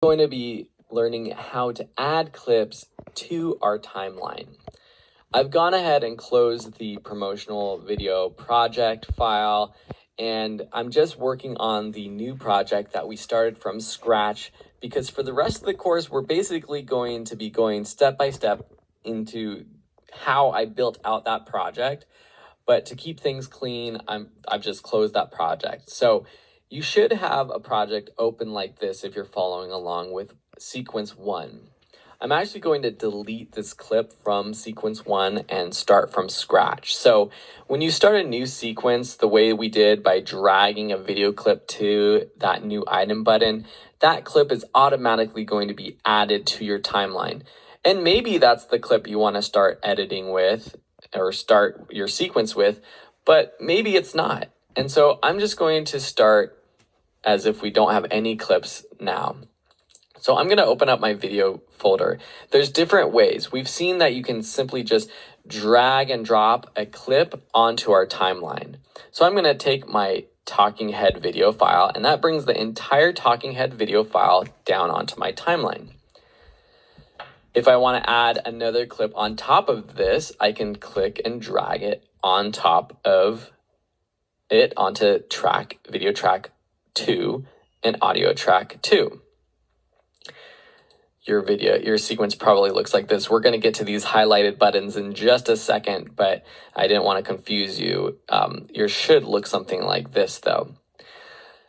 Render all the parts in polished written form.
Going to be learning how to add clips to our timeline. I've gone ahead and closed the promotional video project file, and I'm just working on the new project that we started from scratch, because for the rest of the course, we're basically going to be going step by step into how I built out that project. But to keep things clean, I've just closed that project. So you should have a project open like this if you're following along with sequence 1. I'm actually going to delete this clip from sequence 1 and start from scratch. So when you start a new sequence, the way we did by dragging a video clip to that new item button, that clip is automatically going to be added to your timeline. And maybe that's the clip you want to start editing with or start your sequence with, but maybe it's not. And so I'm just going to start as if we don't have any clips now. So I'm going to open up my video folder. There's different ways. We've seen that you can simply just drag and drop a clip onto our timeline. So I'm going to take my talking head video file, and that brings the entire talking head video file down onto my timeline. If I want to add another clip on top of this, I can click and drag it on top of it onto video track 2 and audio track 2. Your sequence probably looks like this. We're going to get to these highlighted buttons in just a second, but I didn't want to confuse you. Yours should look something like this though.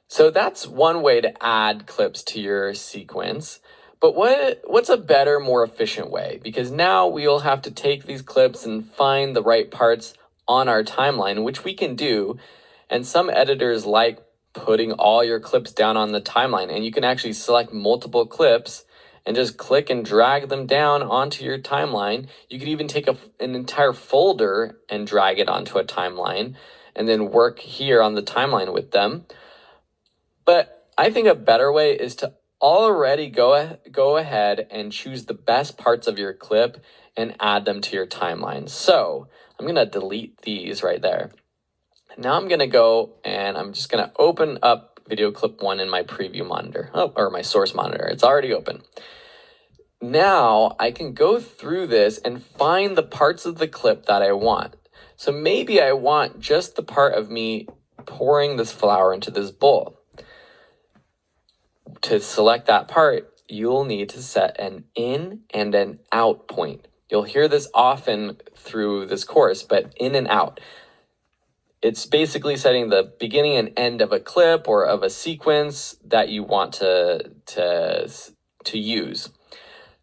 So that's one way to add clips to your sequence. But what's a better, more efficient way? Because now we'll have to take these clips and find the right parts on our timeline, which we can do. And some editors like putting all your clips down on the timeline, and you can actually select multiple clips and just click and drag them down onto your timeline. You could even take an entire folder and drag it onto a timeline and then work here on the timeline with them. But I think a better way is to already go ahead and choose the best parts of your clip and add them to your timeline. So I'm going to delete these right there. Now I'm going to go and I'm just going to open up video clip 1 in my preview monitor, or my source monitor. It's already open. Now I can go through this and find the parts of the clip that I want. So maybe I want just the part of me pouring this flour into this bowl. To select that part, you'll need to set an in and an out point. You'll hear this often through this course, but in and out. It's basically setting the beginning and end of a clip or of a sequence that you want to use.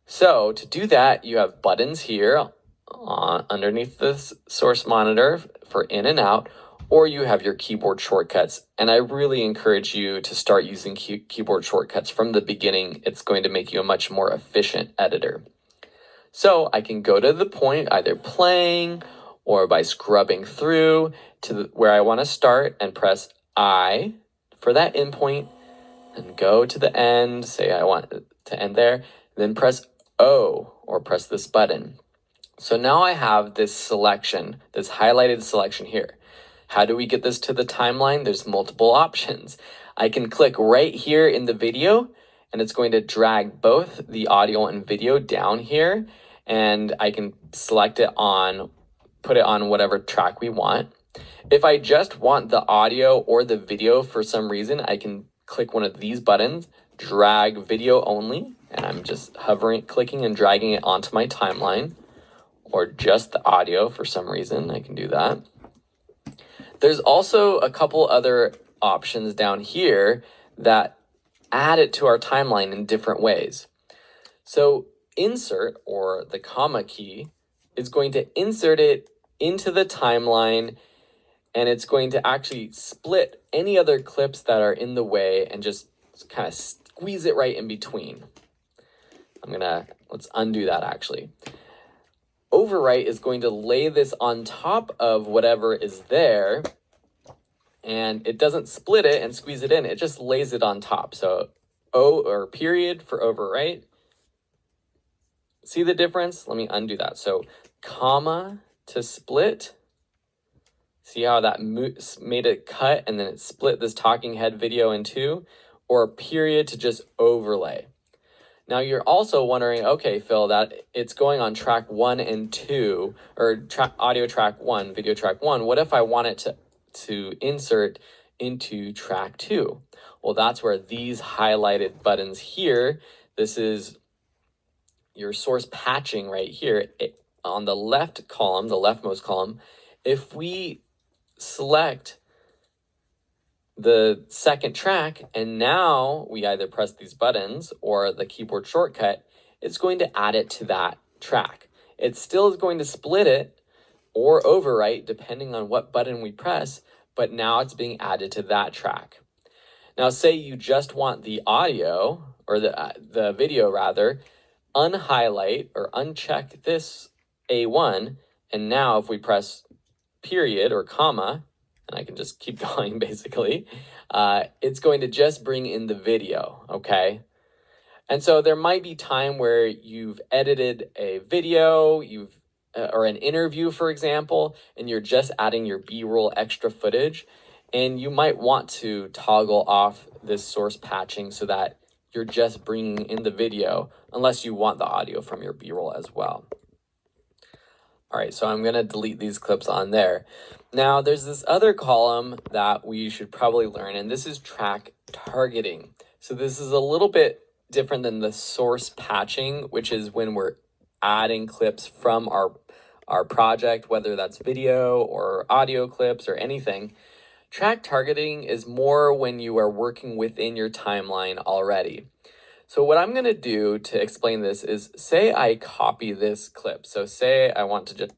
So to do that, you have buttons here underneath this source monitor for in and out, or you have your keyboard shortcuts. And I really encourage you to start using keyboard shortcuts from the beginning. It's going to make you a much more efficient editor. So I can go to the point either playing or by scrubbing through to where I want to start and press I for that endpoint and go to the end, say I want to end there, then press O or press this button. So now I have this selection, this highlighted selection here. How do we get this to the timeline? There's multiple options. I can click right here in the video, and it's going to drag both the audio and video down here, and I can select it put it on whatever track we want. If I just want the audio or the video for some reason, I can click one of these buttons, drag video only, and I'm just clicking and dragging it onto my timeline, or just the audio for some reason, I can do that. There's also a couple other options down here that add it to our timeline in different ways. So insert, or the comma key, is going to insert it into the timeline, and it's going to actually split any other clips that are in the way and just kind of squeeze it right in between. Let's undo that actually. Overwrite is going to lay this on top of whatever is there, and it doesn't split it and squeeze it in, it just lays it on top. So O or period for overwrite. See the difference? Let me undo that. So comma to split. See how that made it cut and then it split this talking head video in two? Or period to just overlay. Now you're also wondering, okay, Phil, that it's going on track 1 and 2, or audio track 1, video track 1. What if I want it to insert into track 2? Well, that's where these highlighted buttons here, this is your source patching right here. On the left column, the leftmost column, if we select the second track and now we either press these buttons or the keyboard shortcut, it's going to add it to that track. It still is going to split it or overwrite depending on what button we press, but now it's being added to that track. Now say you just want the audio, or the video rather, unhighlight or uncheck this A1, and now if we press period or comma, and I can just keep going basically, it's going to just bring in the video, okay? And so there might be time where you've edited a video, or an interview, for example, and you're just adding your B-roll extra footage, and you might want to toggle off this source patching so that you're just bringing in the video, unless you want the audio from your B-roll as well. All right, so I'm gonna delete these clips on there. Now there's this other column that we should probably learn, and this is track targeting. So this is a little bit different than the source patching, which is when we're adding clips from our project, whether that's video or audio clips or anything. Track targeting is more when you are working within your timeline already. So what I'm going to do to explain this is, say I copy this clip. So say I want to just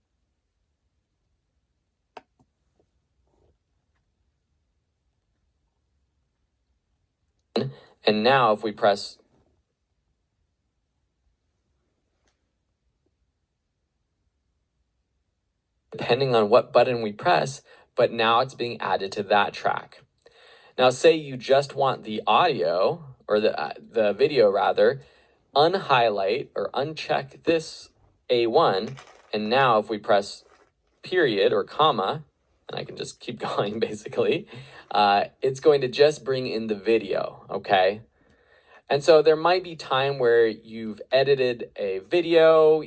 and now if we press depending on what button we press, but now it's being added to that track. Now say you just want the audio, or the video rather, unhighlight or uncheck this A1, and now if we press period or comma, and I can just keep going basically, it's going to just bring in the video, okay? And so there might be time where you've edited a video,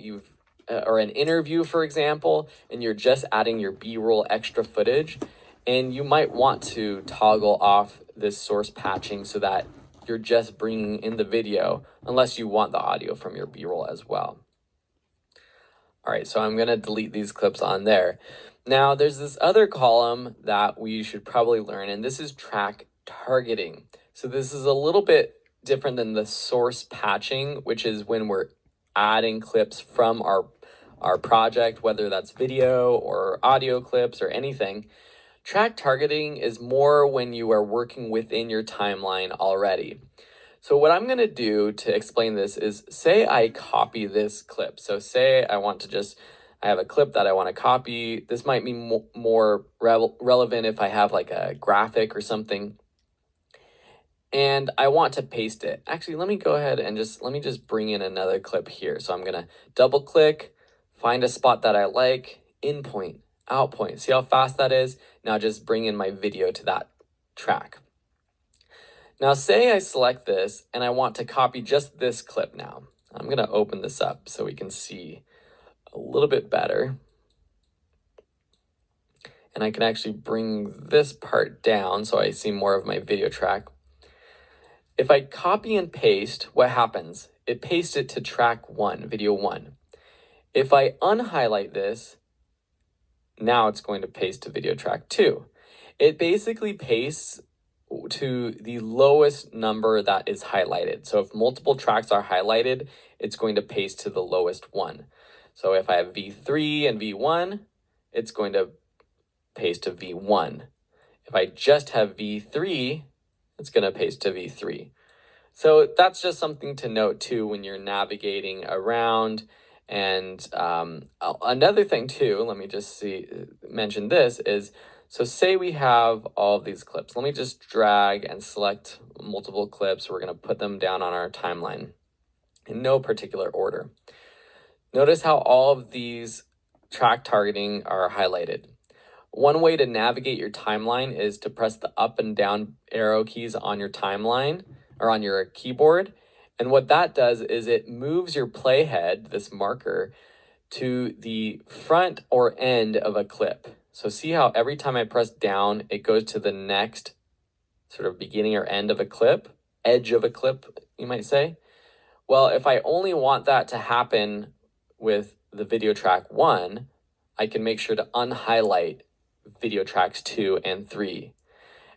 or an interview, for example, and you're just adding your B-roll extra footage, and you might want to toggle off this source patching so that you're just bringing in the video, unless you want the audio from your B-roll as well. All right, so I'm gonna delete these clips on there. Now there's this other column that we should probably learn, and this is track targeting. So this is a little bit different than the source patching, which is when we're adding clips from our project, whether that's video or audio clips or anything. Track targeting is more when you are working within your timeline already. So what I'm going to do to explain this is, say I copy this clip. So say I have a clip that I want to copy. This might be more relevant if I have like a graphic or something, and I want to paste it. Actually, let me go ahead and let me just bring in another clip here. So I'm going to double click, find a spot that I like, in point, out point. See how fast that is? Now just bring in my video to that track. Now say I select this and I want to copy just this clip now. I'm going to open this up so we can see a little bit better. And I can actually bring this part down so I see more of my video track. If I copy and paste, what happens? It pastes it to track 1, video 1. If I unhighlight this, now it's going to paste to video track 2. It basically pastes to the lowest number that is highlighted. So if multiple tracks are highlighted, it's going to paste to the lowest one. So if I have V3 and V1, it's going to paste to V1. If I just have V3, it's going to paste to V3. So that's just something to note too when you're navigating around. And another thing too, let me just mention this is, so say we have all of these clips. Let me just drag and select multiple clips. We're going to put them down on our timeline in no particular order. Notice how all of these track targeting are highlighted. One way to navigate your timeline is to press the up and down arrow keys on your timeline or on your keyboard, And what that does is it moves your playhead, this marker, to the front or end of a clip. So see how every time I press down, it goes to the next sort of beginning or end of a clip, edge of a clip, you might say. Well, if I only want that to happen with the video track 1, I can make sure to unhighlight video tracks 2 and 3.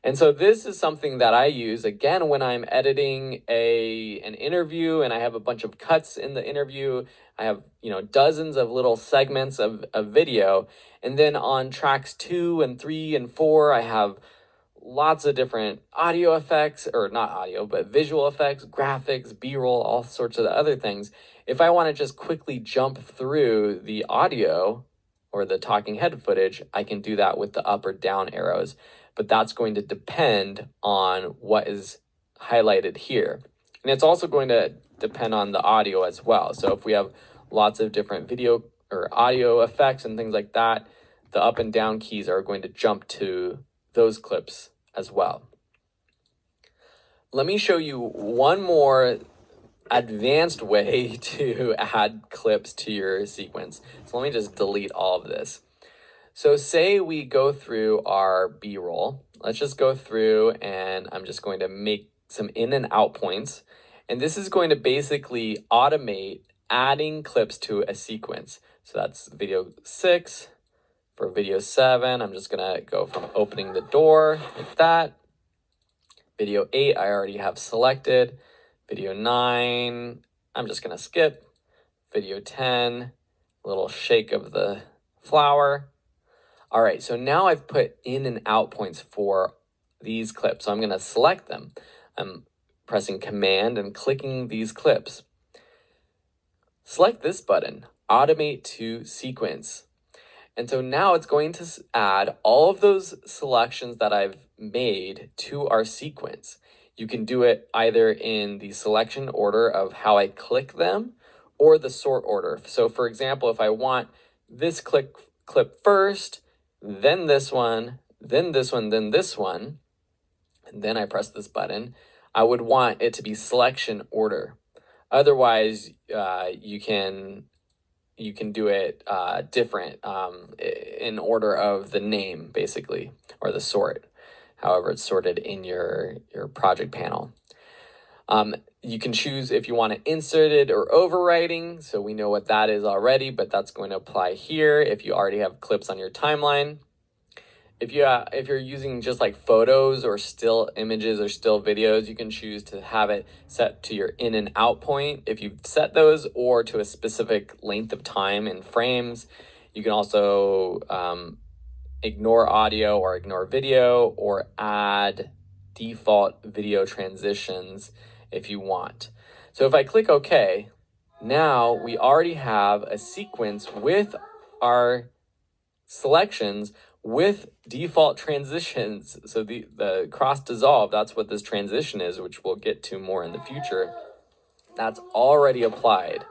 And so this is something that I use, again, when I'm editing an interview and I have a bunch of cuts in the interview. I have, dozens of little segments of video. And then on tracks 2 and 3 and 4, I have lots of different audio effects, or not audio, but visual effects, graphics, B-roll, all sorts of other things. If I want to just quickly jump through the audio or the talking head footage, I can do that with the up or down arrows. But that's going to depend on what is highlighted here. And it's also going to depend on the audio as well. So if we have lots of different video or audio effects and things like that, the up and down keys are going to jump to those clips as well. Let me show you one more advanced way to add clips to your sequence. So let me just delete all of this. So say we go through our B-roll. Let's just go through and I'm just going to make some in and out points. And this is going to basically automate adding clips to a sequence. So that's video 6. For video 7, I'm just gonna go from opening the door like that. Video 8, I already have selected. Video 9, I'm just gonna skip. Video 10, a little shake of the flower. All right, so now I've put in and out points for these clips. So I'm gonna select them. I'm pressing Command and clicking these clips. Select this button, Automate to Sequence. And so now it's going to add all of those selections that I've made to our sequence. You can do it either in the selection order of how I click them or the sort order. So for example, if I want this clip first, then this one, then this one, then this one, and then I press this button, I would want it to be selection order. Otherwise, you can do it different in order of the name, basically, or the sort, however it's sorted in your project panel. You can choose if you want to insert it or overwriting, so we know what that is already, but that's going to apply here if you already have clips on your timeline. If you're using just like photos or still images or still videos, you can choose to have it set to your in and out point if you've set those, or to a specific length of time in frames. You can also ignore audio or ignore video, or add default video transitions if you want. So if I click OK, now we already have a sequence with our selections with default transitions. So the cross dissolve, that's what this transition is, which we'll get to more in the future. That's already applied.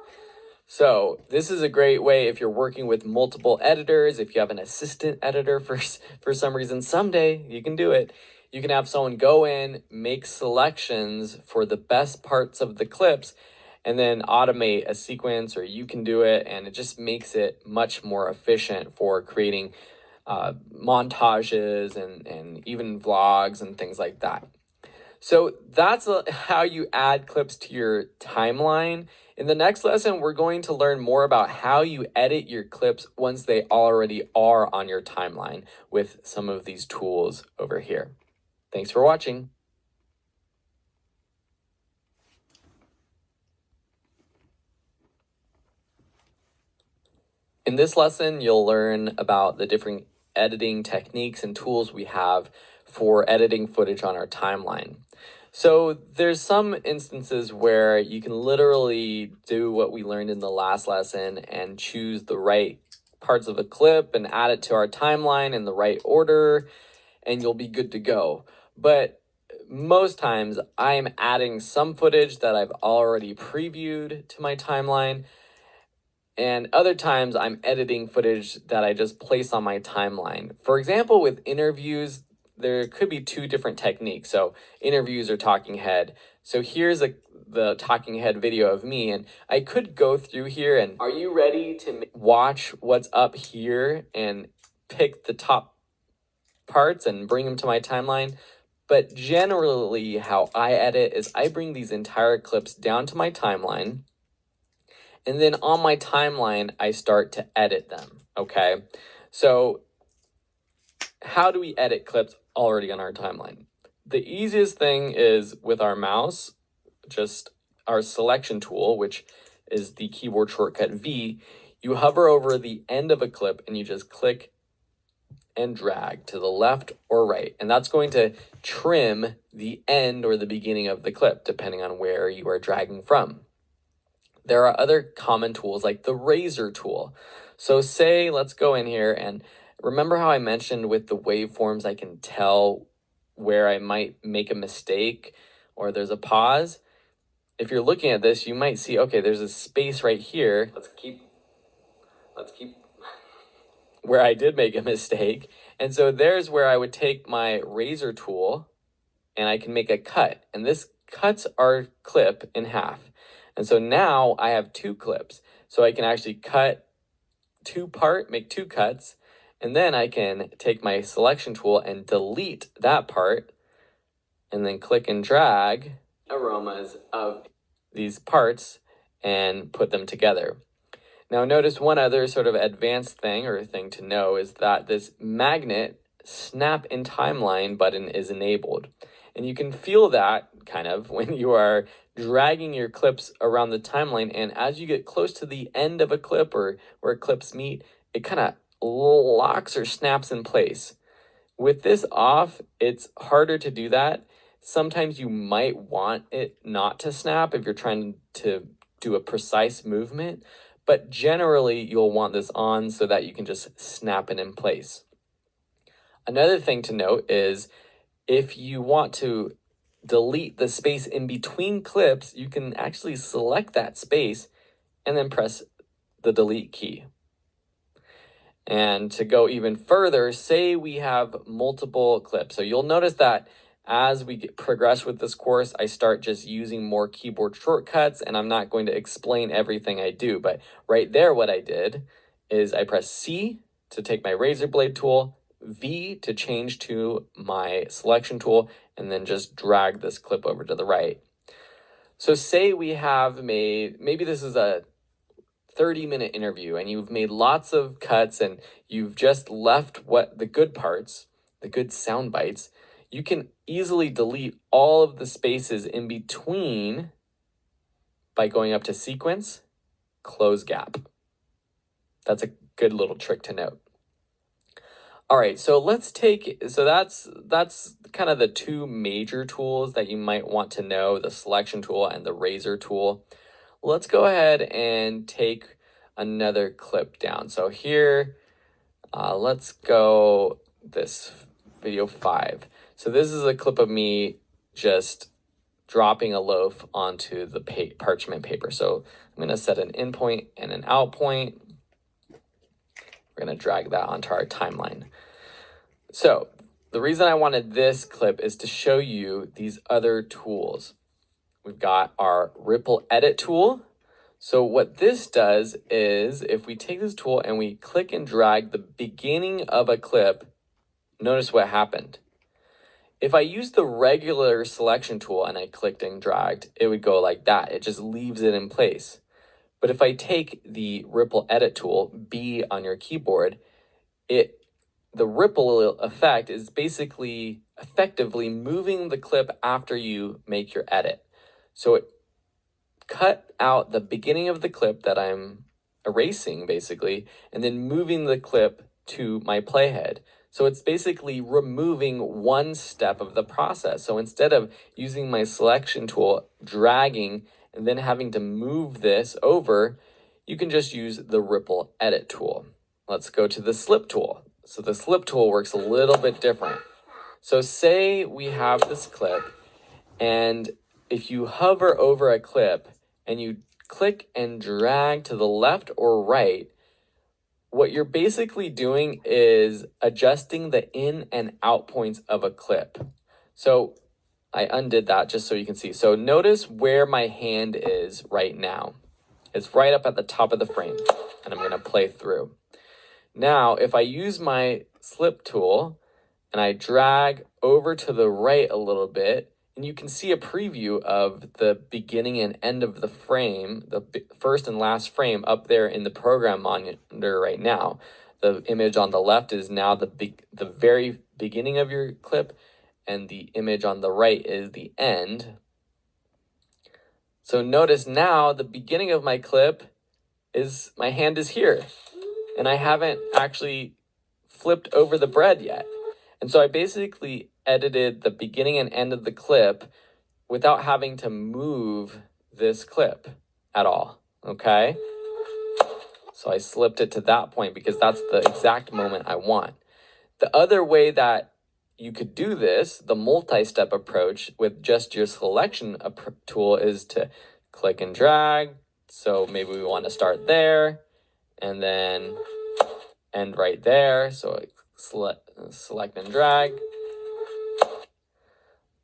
So this is a great way if you're working with multiple editors, if you have an assistant editor for some reason, someday you can do it. You can have someone go in, make selections for the best parts of the clips, and then automate a sequence, or you can do it, and it just makes it much more efficient for creating montages and even vlogs and things like that. So that's how you add clips to your timeline. In the next lesson, we're going to learn more about how you edit your clips once they already are on your timeline with some of these tools over here. Thanks for watching. In this lesson, you'll learn about the different editing techniques and tools we have for editing footage on our timeline. So there's some instances where you can literally do what we learned in the last lesson and choose the right parts of a clip and add it to our timeline in the right order, and you'll be good to go. But most times I'm adding some footage that I've already previewed to my timeline, and other times I'm editing footage that I just place on my timeline. For example, with interviews, there could be two different techniques. So interviews or talking head. So here's the the talking head video of me, and I could go through here and are you ready to watch what's up here and pick the top parts and bring them to my timeline? But generally how I edit is I bring these entire clips down to my timeline, and then on my timeline I start to edit them, okay? So how do we edit clips already on our timeline? The easiest thing is with our mouse, just our selection tool, which is the keyboard shortcut V. You hover over the end of a clip and you just click and drag to the left or right. And that's going to trim the end or the beginning of the clip, depending on where you are dragging from. There are other common tools like the razor tool. So say, let's go in here and remember how I mentioned with the waveforms, I can tell where I might make a mistake or there's a pause. If you're looking at this, you might see, okay, there's a space right here. Let's keep where I did make a mistake. And so there's where I would take my razor tool and I can make a cut. And this cuts our clip in half. And so now I have two clips. So I can actually cut make two cuts. And then I can take my selection tool and delete that part and then click and drag aromas of these parts and put them together. Now notice one other sort of advanced thing or thing to know is that this magnet snap in timeline button is enabled. And you can feel that kind of when you are dragging your clips around the timeline, and as you get close to the end of a clip or where clips meet, it kind of locks or snaps in place. With this off, it's harder to do that. Sometimes you might want it not to snap if you're trying to do a precise movement, but generally you'll want this on so that you can just snap it in place. Another thing to note is if you want to delete the space in between clips, you can actually select that space and then press the delete key. And to go even further, say we have multiple clips. So you'll notice that as we progress with this course, I start just using more keyboard shortcuts, and I'm not going to explain everything I do. But right there, what I did is I press C to take my razor blade tool, V to change to my selection tool, and then just drag this clip over to the right. So say we have maybe this is a 30-minute interview and you've made lots of cuts and you've just left the good parts, the good sound bites. You can easily delete all of the spaces in between by going up to sequence, close gap. That's a good little trick to note. All right, so that's kind of the two major tools that you might want to know, the selection tool and the razor tool. Let's go ahead and take another clip down. So here, let's go this video 5. So this is a clip of me just dropping a loaf onto the parchment paper. So I'm going to set an in point and an out point. We're going to drag that onto our timeline. So the reason I wanted this clip is to show you these other tools. We've got our ripple edit tool. So what this does is if we take this tool and we click and drag the beginning of a clip, notice what happened. If I use the regular selection tool and I clicked and dragged, it would go like that. It just leaves it in place. But if I take the ripple edit tool, B on your keyboard, the ripple effect is basically effectively moving the clip after you make your edit. So it cut out the beginning of the clip that I'm erasing basically, and then moving the clip to my playhead. So it's basically removing one step of the process. So instead of using my selection tool, dragging, and then having to move this over, you can just use the ripple edit tool. Let's go to the slip tool. So the slip tool works a little bit different. So say we have this clip, and if you hover over a clip and you click and drag to the left or right, what you're basically doing is adjusting the in and out points of a clip. So I undid that just so you can see. So notice where my hand is right now. It's right up at the top of the frame, and I'm going to play through. Now, if I use my slip tool and I drag over to the right a little bit, and you can see a preview of the beginning and end of the frame, the first and last frame up there in the program monitor right now. The image on the left is now the very beginning of your clip, and the image on the right is the end. So notice now the beginning of my clip is my hand is here, and I haven't actually flipped over the bread yet. And so I basically edited the beginning and end of the clip without having to move this clip at all, okay? So I slipped it to that point because that's the exact moment I want. The other way that you could do this, the multi-step approach with just your selection tool, is to click and drag. So maybe we want to start there and then end right there. So select and drag.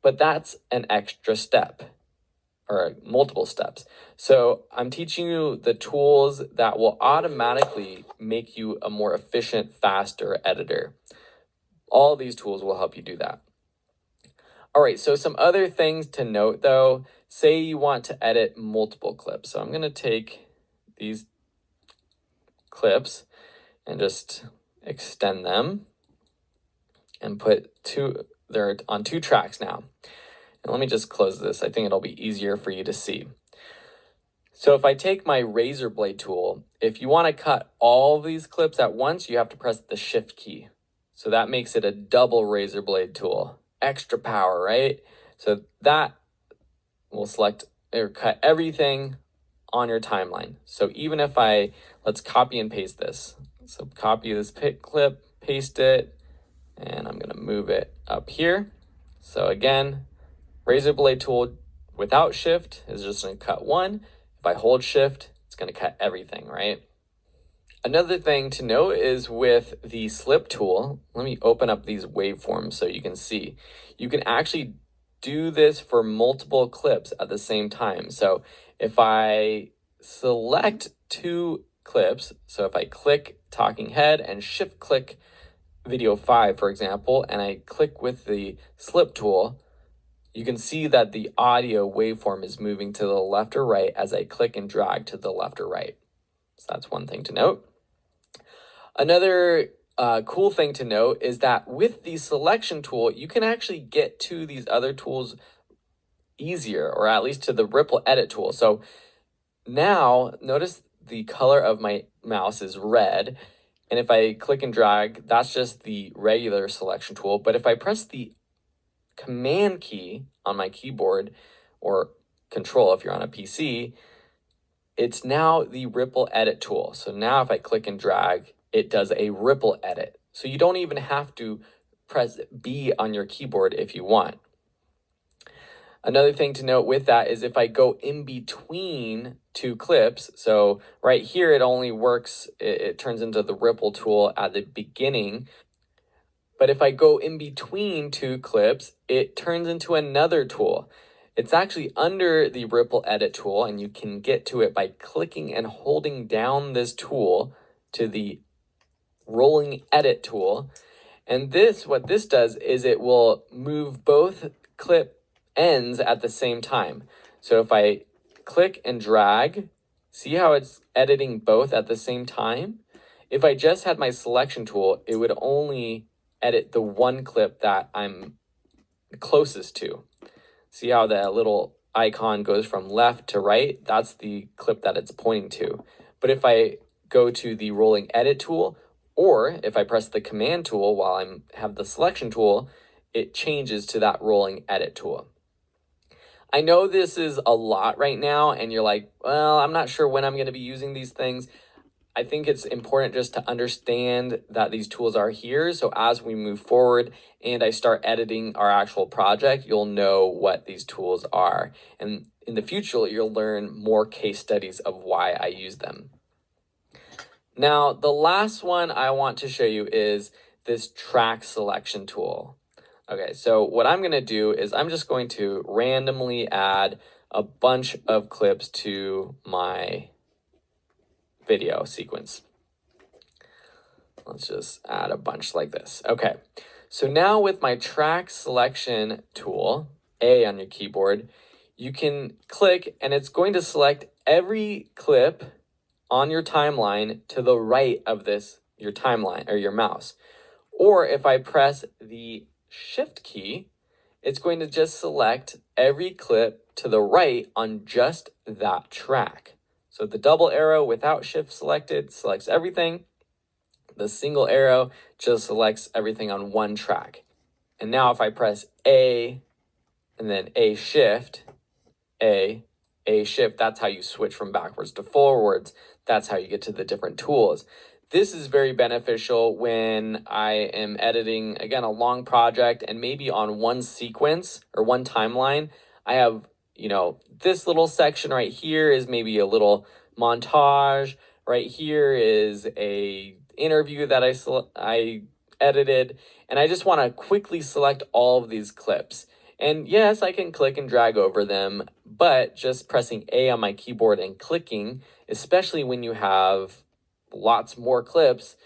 But that's an extra step, or multiple steps. So I'm teaching you the tools that will automatically make you a more efficient, faster editor. All these tools will help you do that. All right, so some other things to note though, say you want to edit multiple clips. So I'm going to take these clips and just extend them and put they're on 2 tracks now. And let me just close this. I think it'll be easier for you to see. So if I take my razor blade tool, if you want to cut all of these clips at once, you have to press the shift key. So that makes it a double razor blade tool. Extra power, right? So that will select or cut everything on your timeline. So even if let's copy and paste this. So copy this clip, paste it, and I'm going to move it up here. So again, razor blade tool without shift is just going to cut one. If I hold shift, it's going to cut everything, right? Another thing to note is with the slip tool, let me open up these waveforms so you can see. You can actually do this for multiple clips at the same time. So if I select 2 clips, so if I click talking head and shift click video 5, for example, and I click with the slip tool, you can see that the audio waveform is moving to the left or right as I click and drag to the left or right. So that's one thing to note. Another cool thing to note is that with the selection tool, you can actually get to these other tools easier, or at least to the ripple edit tool. So now notice the color of my mouse is red. And if I click and drag, that's just the regular selection tool. But if I press the command key on my keyboard, or control if you're on a PC, it's now the ripple edit tool. So now if I click and drag, it does a ripple edit. So you don't even have to press B on your keyboard if you want. Another thing to note with that is if I go in between 2 clips, so right here it only works, it turns into the ripple tool at the beginning. But if I go in between 2 clips, it turns into another tool. It's actually under the ripple edit tool, and you can get to it by clicking and holding down this tool to the rolling edit tool. And what this does is it will move both clip ends at the same time. So if I click and drag, see how it's editing both at the same time? If I just had my selection tool, it would only edit the one clip that I'm closest to. See how that little icon goes from left to right? That's the clip that it's pointing to. But if I go to the rolling edit tool, or if I press the command tool while I have the selection tool, it changes to that rolling edit tool. I know this is a lot right now, and you're like, well, I'm not sure when I'm going to be using these things. I think it's important just to understand that these tools are here. So as we move forward and I start editing our actual project, you'll know what these tools are. And in the future, you'll learn more case studies of why I use them. Now, the last one I want to show you is this track selection tool. Okay, so what I'm going to do is I'm just going to randomly add a bunch of clips to my video sequence. Let's just add a bunch like this. Okay, so now with my track selection tool, A on your keyboard, you can click and it's going to select every clip on your timeline to the right of this, your timeline or your mouse. Or if I press the Shift key, it's going to just select every clip to the right on just that track. So the double arrow without Shift selected selects everything. The single arrow just selects everything on one track. And now if I press A and then A shift, A shift, that's how you switch from backwards to forwards. That's how you get to the different tools. This is very beneficial when I am editing, again, a long project and maybe on one sequence or one timeline, I have, this little section right here is maybe a little montage. Right here is a interview that I edited, and I just want to quickly select all of these clips. And yes, I can click and drag over them, but just pressing A on my keyboard and clicking, especially when you have lots more clips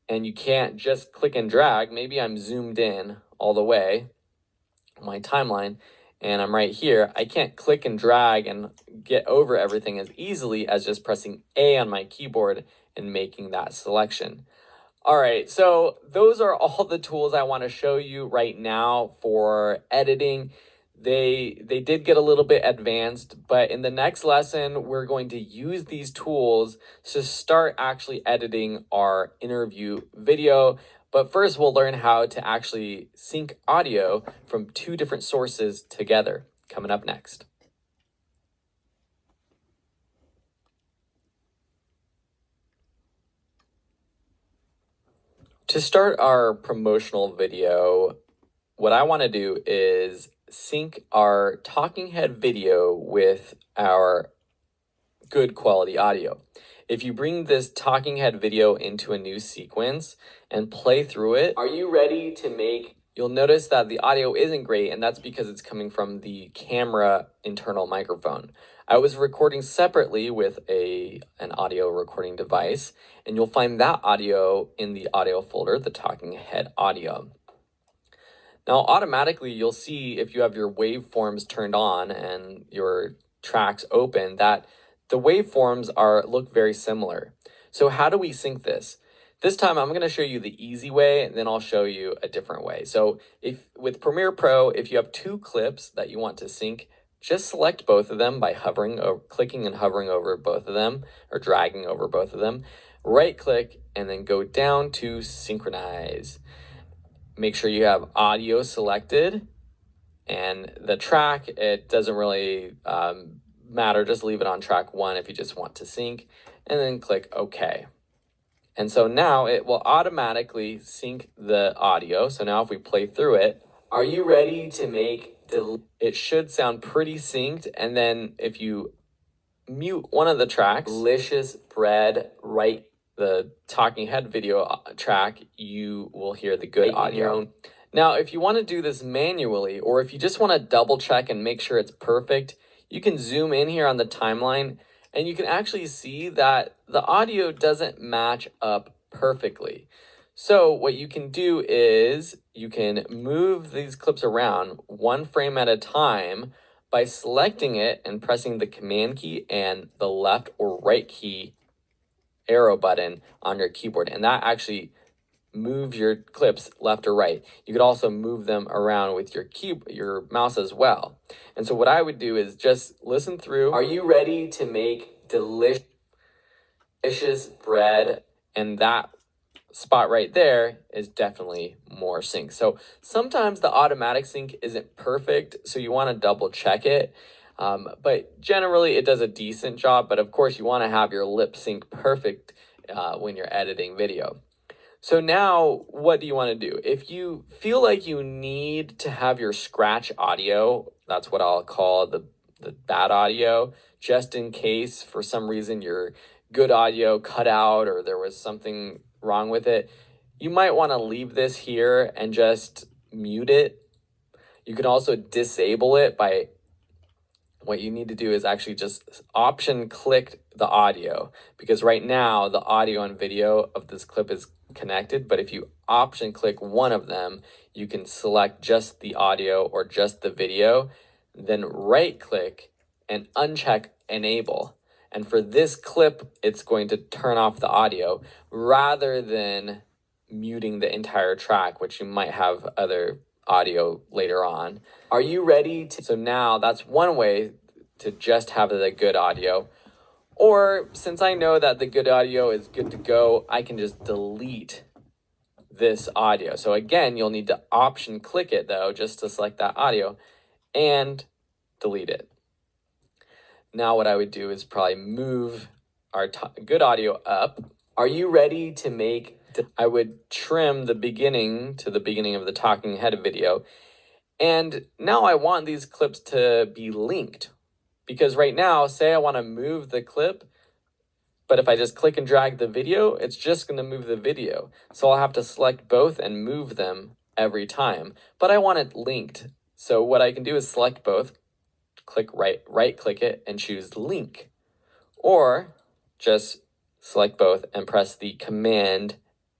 and you can't just click and drag. Maybe I'm zoomed in all the way on my timeline and I'm right here. I can't click and drag and get over everything as easily as just pressing A on my keyboard and making that selection. All right, so those are all the tools I want to show you right now for editing. They did get a little bit advanced, but in the next lesson, we're going to use these tools to start actually editing our interview video. But first, we'll learn how to actually sync audio from two different sources together. Coming up next. To start our promotional video, what I want to do is sync our talking head video with our good quality audio. If you bring this talking head video into a new sequence and play through it, are you ready to make? You'll notice that the audio isn't great, and that's because it's coming from the camera internal microphone. I was recording separately with an audio recording device, and you'll find that audio in the audio folder, the talking head audio. Now, automatically, you'll see if you have your waveforms turned on and your tracks open that the waveforms look very similar. So how do we sync this? This time, I'm going to show you the easy way, and then I'll show you a different way. So with Premiere Pro, if you have two clips that you want to sync, just select both of them by clicking and hovering over both of them, or dragging over both of them. Right-click, and then go down to Synchronize. Make sure you have audio selected, and the track, it doesn't really matter. Just leave it on track 1 if you just want to sync, and then click OK. And so now it will automatically sync the audio. So now if we play through it, are you ready to make it should sound pretty synced. And then if you mute one of the tracks, Delicious Bread, right, the talking head video track, you will hear the good audio. Now, if you want to do this manually, or if you just want to double check and make sure it's perfect, you can zoom in here on the timeline and you can actually see that the audio doesn't match up perfectly. So what you can do is you can move these clips around one frame at a time by selecting it and pressing the Command key and the left or right key arrow button on your keyboard. And that actually moves your clips left or right. You could also move them around with your mouse as well. And so what I would do is just listen through. Are you ready to make delicious bread? And that spot right there is definitely more sync. So sometimes the automatic sync isn't perfect, so you want to double check it. But generally it does a decent job, but of course you want to have your lip sync perfect when you're editing video. So now what do you want to do? If you feel like you need to have your scratch audio, that's what I'll call the bad audio, just in case for some reason your good audio cut out or there was something wrong with it, you might want to leave this here and just mute it. You can also disable it by, what you need to do is actually just option click the audio, because right now the audio and video of this clip is connected, but if you option click one of them, you can select just the audio or just the video, then right click and uncheck enable. And for this clip, it's going to turn off the audio rather than muting the entire track, which you might have other audio later on. Are you ready to? So now that's one way to just have the good audio. Or since I know that the good audio is good to go, I can just delete this audio. So again, you'll need to option click it though, just to select that audio and delete it. Now what I would do is probably move our good audio up. Are you ready to make? I would trim the beginning to the beginning of the talking head video. And now I want these clips to be linked, because right now, say I want to move the clip, but if I just click and drag the video, it's just going to move the video. So I'll have to select both and move them every time, but I want it linked. So what I can do is select both, click right click it and choose link, or just select both and press the Command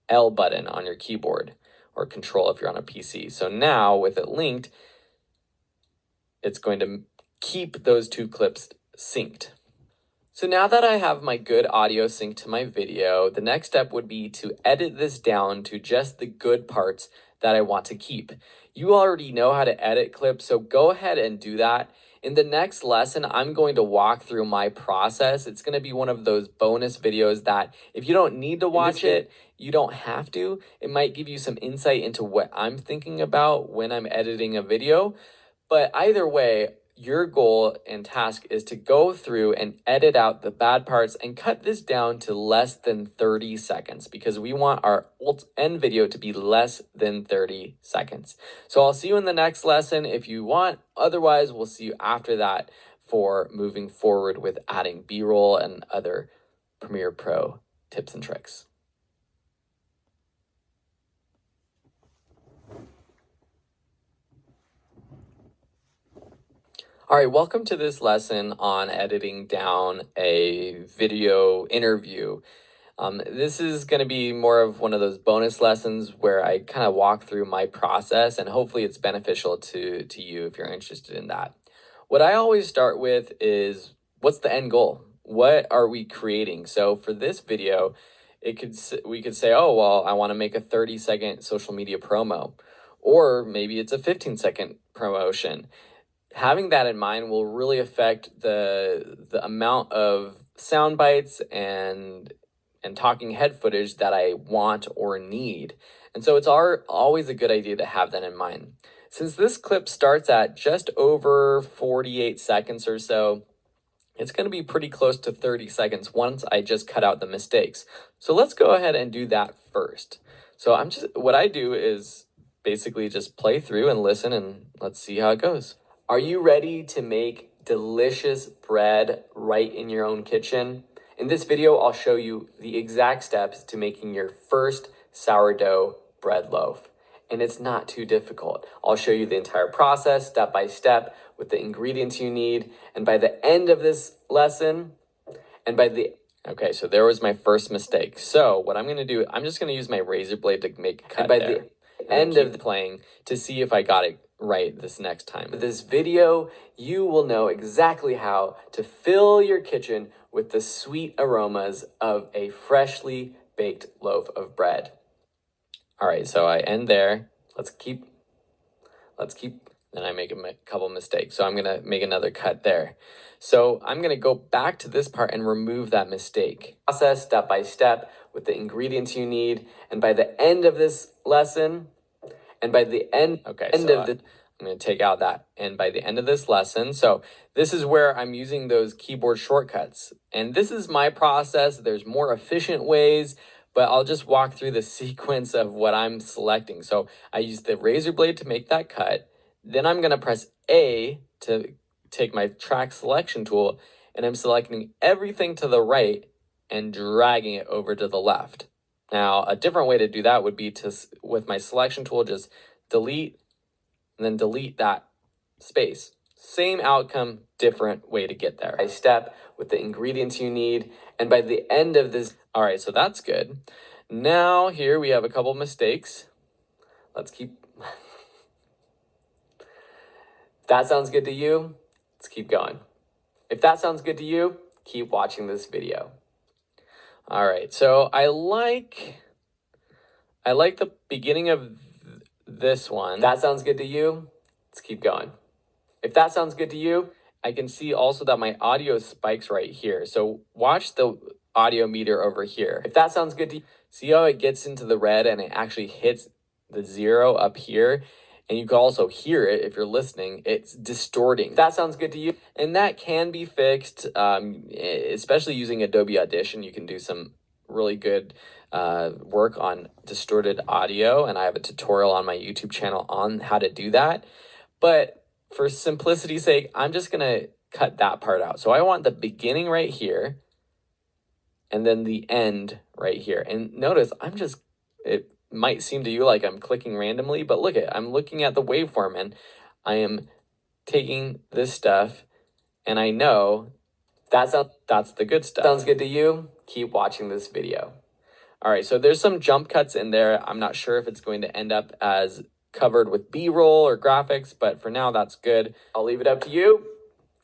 L button on your keyboard, or Control if you're on a PC. So now with it linked, it's going to keep those two clips synced. So now that I have my good audio synced to my video, the next step would be to edit this down to just the good parts that I want to keep. You already know how to edit clips, so go ahead and do that. In the next lesson, I'm going to walk through my process. It's going to be one of those bonus videos that if you don't need to watch it, you don't have to. It might give you some insight into what I'm thinking about when I'm editing a video. But either way, your goal and task is to go through and edit out the bad parts and cut this down to less than 30 seconds, because we want our end video to be less than 30 seconds. So I'll see you in the next lesson if you want. Otherwise, we'll see you after that for moving forward with adding B-roll and other Premiere Pro tips and tricks. All right, welcome to this lesson on editing down a video interview. This is going to be more of one of those bonus lessons where I kind of walk through my process, and hopefully it's beneficial to you if you're interested in that. What I always start with is, what's the end goal? What are we creating? So for this video, we could say, oh, well, I want to make a 30-second social media promo, or maybe it's a 15-second promotion. Having that in mind will really affect the amount of sound bites and talking head footage that I want or need. And so it's always a good idea to have that in mind. Since this clip starts at just over 48 seconds or so, it's going to be pretty close to 30 seconds once I just cut out the mistakes. So let's go ahead and do that first. So what I do is basically just play through and listen, and let's see how it goes. Are you ready to make delicious bread right in your own kitchen? In this video, I'll show you the exact steps to making your first sourdough bread loaf. And it's not too difficult. I'll show you the entire process step by step with the ingredients you need. And by the end of this lesson, okay, so there was my first mistake. So what I'm going to do, I'm just going to use my razor blade to make a cut. And by the end of the playing to see if I got it right this next time. With this video, you will know exactly how to fill your kitchen with the sweet aromas of a freshly baked loaf of bread. All right, so I end there. Let's keep, then I make a couple mistakes. So I'm gonna make another cut there. So I'm gonna go back to this part and remove that mistake. Process step by step with the ingredients you need. And by the end of this lesson, I'm going to take out that. And by the end of this lesson, so this is where I'm using those keyboard shortcuts. And this is my process. There's more efficient ways, but I'll just walk through the sequence of what I'm selecting. So I use the razor blade to make that cut. Then I'm going to press A to take my track selection tool, and I'm selecting everything to the right and dragging it over to the left. Now, a different way to do that would be with my selection tool, just delete and then delete that space. Same outcome, different way to get there. By step with the ingredients you need, and by the end of this, all right, so that's good. Now here we have a couple mistakes. Let's keep, if that sounds good to you, let's keep going. If that sounds good to you, keep watching this video. All right, so I like the beginning of this one. If that sounds good to you, let's keep going. If that sounds good to you, I can see also that my audio spikes right here. So watch the audio meter over here. If that sounds good to you, see how it gets into the red and it actually hits the 0 up here? And you can also hear it if you're listening. It's distorting. If that sounds good to you. And that can be fixed, especially using Adobe Audition. You can do some really good work on distorted audio. And I have a tutorial on my YouTube channel on how to do that. But for simplicity's sake, I'm just going to cut that part out. So I want the beginning right here and then the end right here. And notice it might seem to you like I'm clicking randomly, but look I'm looking at the waveform and I am taking this stuff and I know that's the good stuff. Sounds good to you? Keep watching this video. All right, so there's some jump cuts in there. I'm not sure if it's going to end up as covered with B-roll or graphics, but for now that's good. I'll leave it up to you.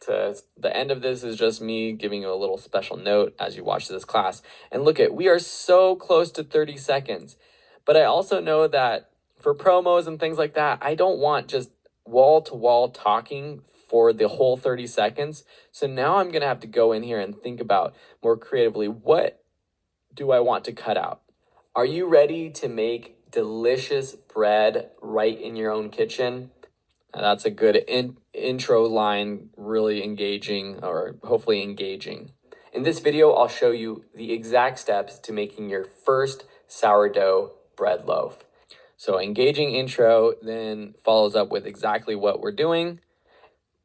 The end of this is just me giving you a little special note as you watch this class. And look we are so close to 30 seconds. But I also know that for promos and things like that, I don't want just wall-to-wall talking for the whole 30 seconds. So now I'm going to have to go in here and think about more creatively, what do I want to cut out? Are you ready to make delicious bread right in your own kitchen? That's a good intro line, really engaging, or hopefully engaging. In this video, I'll show you the exact steps to making your first sourdough bread loaf. So engaging intro then follows up with exactly what we're doing.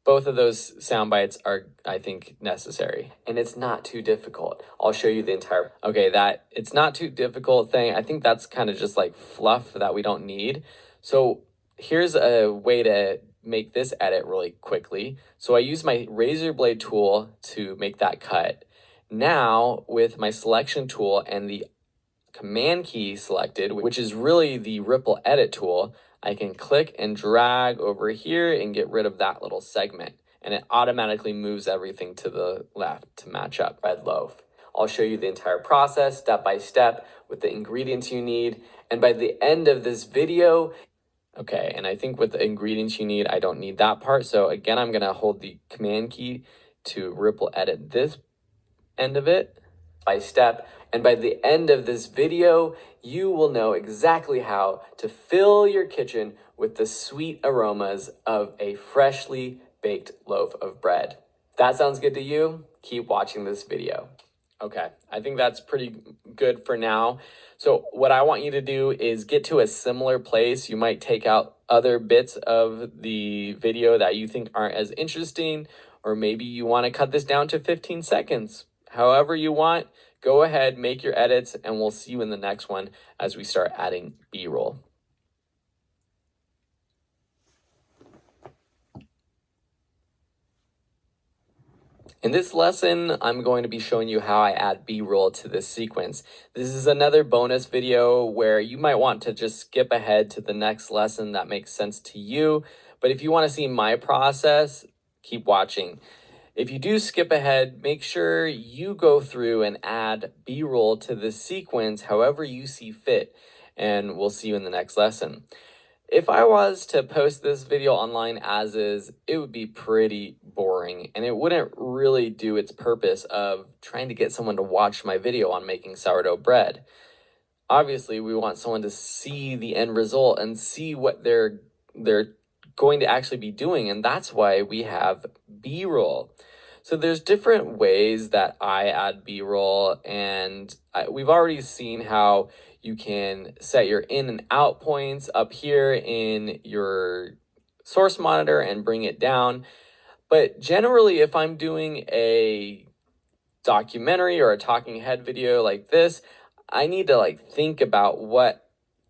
Both of those sound bites are, I think, necessary. And it's not too difficult. I'll show you the entire... Okay, that it's not too difficult thing, I think that's kind of just like fluff that we don't need. So here's a way to make this edit really quickly. So I use my razor blade tool to make that cut. Now, with my selection tool and the command key selected, which is really the ripple edit tool, I can click and drag over here and get rid of that little segment. And it automatically moves everything to the left to match up bread loaf. I'll show you the entire process step by step with the ingredients you need. And by the end of this video, okay, and I think with the ingredients you need, I don't need that part. So again, I'm gonna hold the command key to ripple edit this end of it by step. And by the end of this video, you will know exactly how to fill your kitchen with the sweet aromas of a freshly baked loaf of bread. If that sounds good to you, keep watching this video. Okay, I think that's pretty good for now. So what I want you to do is get to a similar place. You might take out other bits of the video that you think aren't as interesting, or maybe you want to cut this down to 15 seconds. However you want, go ahead, make your edits, and we'll see you in the next one as we start adding B-roll. In this lesson, I'm going to be showing you how I add B-roll to this sequence. This is another bonus video where you might want to just skip ahead to the next lesson that makes sense to you. But if you want to see my process, keep watching. If you do skip ahead, make sure you go through and add B-roll to this sequence however you see fit, and we'll see you in the next lesson. If I was to post this video online as is, it would be pretty boring, and it wouldn't really do its purpose of trying to get someone to watch my video on making sourdough bread. Obviously, we want someone to see the end result and see what they're going to actually be doing, and that's why we have B-roll. So there's different ways that I add B-roll, and we've already seen how you can set your in and out points up here in your source monitor and bring it down. But generally, if I'm doing a documentary or a talking head video like this, I need to think about what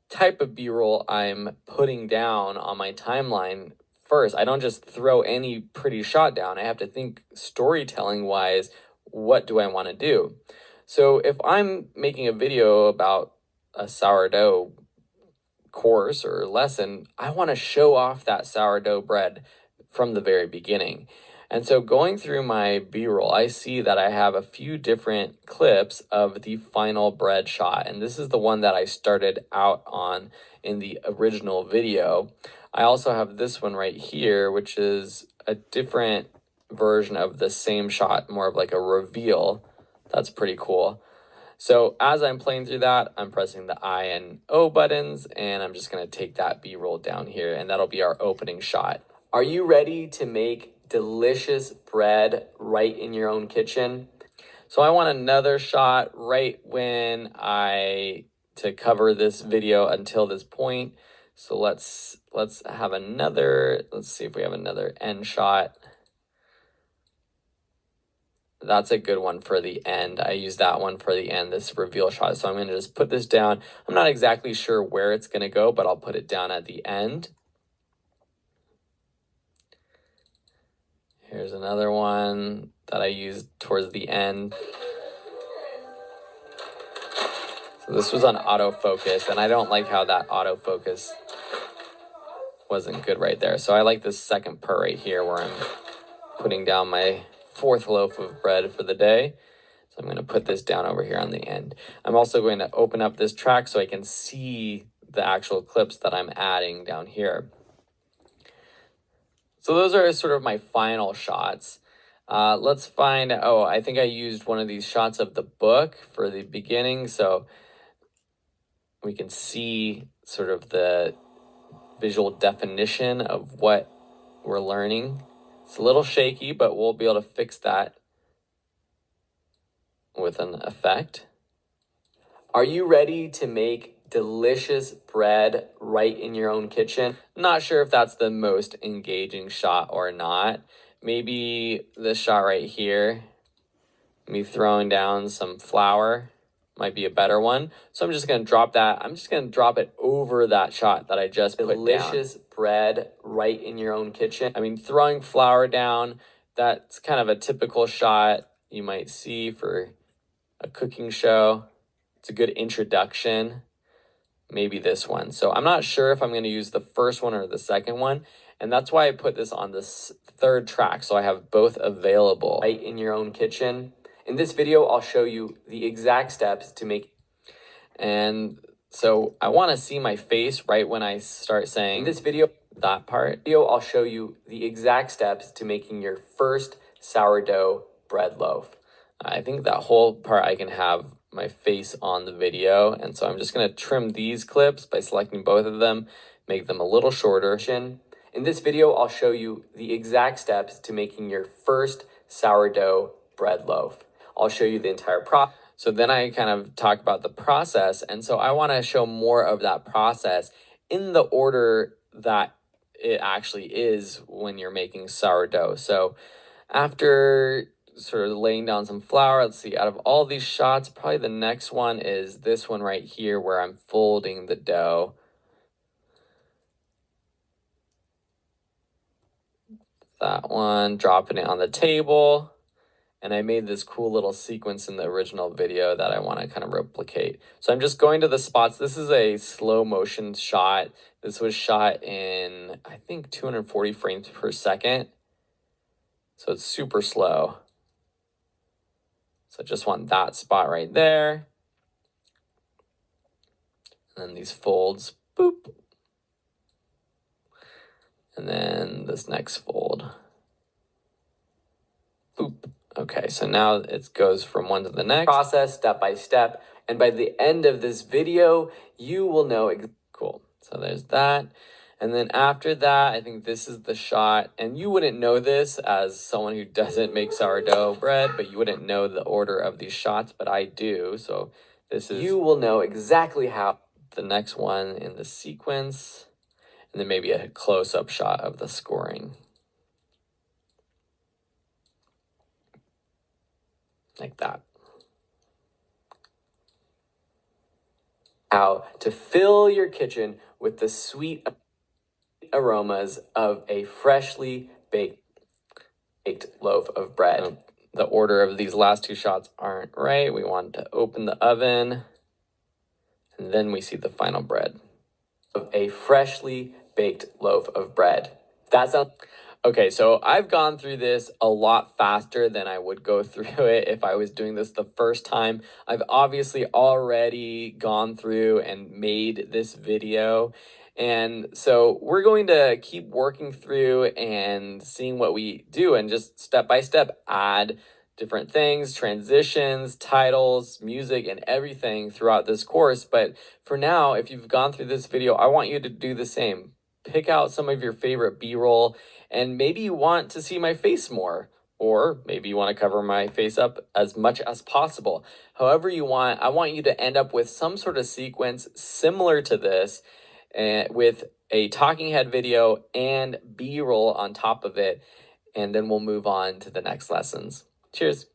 type of B-roll I'm putting down on my timeline first. I don't just throw any pretty shot down. I have to think storytelling wise, what do I want to do? So if I'm making a video about a sourdough course or lesson, I want to show off that sourdough bread from the very beginning. And so going through my B-roll, I see that I have a few different clips of the final bread shot. And this is the one that I started out on in the original video. I also have this one right here, which is a different version of the same shot, more of like a reveal. That's pretty cool. So as I'm playing through that, I'm pressing the I and O buttons, and I'm just going to take that B-roll down here, and that'll be our opening shot. Are you ready to make delicious bread right in your own kitchen? So I want another shot right when to cover this video until this point. So let's have another, let's see if we have another end shot. That's a good one for the end. I use that one for the end, this reveal shot. So I'm going to just put this down. I'm not exactly sure where it's going to go, but I'll put it down at the end. Here's another one that I used towards the end. So this was on autofocus, and I don't like how that autofocus wasn't good right there. So I like this second part right here where I'm putting down my fourth loaf of bread for the day. So I'm going to put this down over here on the end. I'm also going to open up this track so I can see the actual clips that I'm adding down here. So those are sort of my final shots. Let's find, oh, I think I used one of these shots of the book for the beginning. So we can see sort of the visual definition of what we're learning. It's a little shaky, but we'll be able to fix that with an effect. Are you ready to make delicious bread right in your own kitchen? Not sure if that's the most engaging shot or not. Maybe this shot right here, me throwing down some flour, might be a better one. So I'm just going to drop that. I'm just going to drop it over that shot that I just put down. Delicious bread right in your own kitchen. I mean, throwing flour down, that's kind of a typical shot you might see for a cooking show. It's a good introduction. Maybe this one. So I'm not sure if I'm going to use the first one or the second one. And that's why I put this on this third track. So I have both available right in your own kitchen. In this video, I'll show you the exact steps to make. And so I want to see my face right when I start saying in this video, that part. I'll show you the exact steps to making your first sourdough bread loaf. I think that whole part I can have my face on the video. And so I'm just going to trim these clips by selecting both of them, make them a little shorter. In this video, I'll show you the exact steps to making your first sourdough bread loaf. I'll show you the entire process. So then I kind of talk about the process. And so I want to show more of that process in the order that it actually is when you're making sourdough. So after sort of laying down some flour, let's see, out of all these shots, probably the next one is this one right here where I'm folding the dough. That one, dropping it on the table. And I made this cool little sequence in the original video that I want to kind of replicate. So I'm just going to the spots. This is a slow motion shot. This was shot in, I think, 240 frames per second. So it's super slow. So I just want that spot right there. And then these folds, boop. And then this next fold, boop. Okay, so now it goes from one to the next. Process step by step. And by the end of this video, you will know. Cool. So there's that. And then after that, I think this is the shot. And you wouldn't know this as someone who doesn't make sourdough bread, but you wouldn't know the order of these shots, but I do. So this is, you will know exactly how. The next one in the sequence, and then maybe a close-up shot of the scoring. Like that. how to fill your kitchen with the sweet aromas of a freshly baked loaf of bread. The order of these last two shots aren't right. We want to open the oven, and then we see the final bread of a freshly baked loaf of bread. That sounds okay. So I've gone through this a lot faster than I would go through it if I was doing this the first time. I've obviously already gone through and made this video. And so we're going to keep working through and seeing what we do and just step by step add different things, transitions, titles, music, and everything throughout this course. But for now, if you've gone through this video, I want you to do the same. Pick out some of your favorite B-roll, and maybe you want to see my face more, or maybe you want to cover my face up as much as possible. However you want, I want you to end up with some sort of sequence similar to this, with a talking head video and B-roll on top of it, and then we'll move on to the next lessons. Cheers.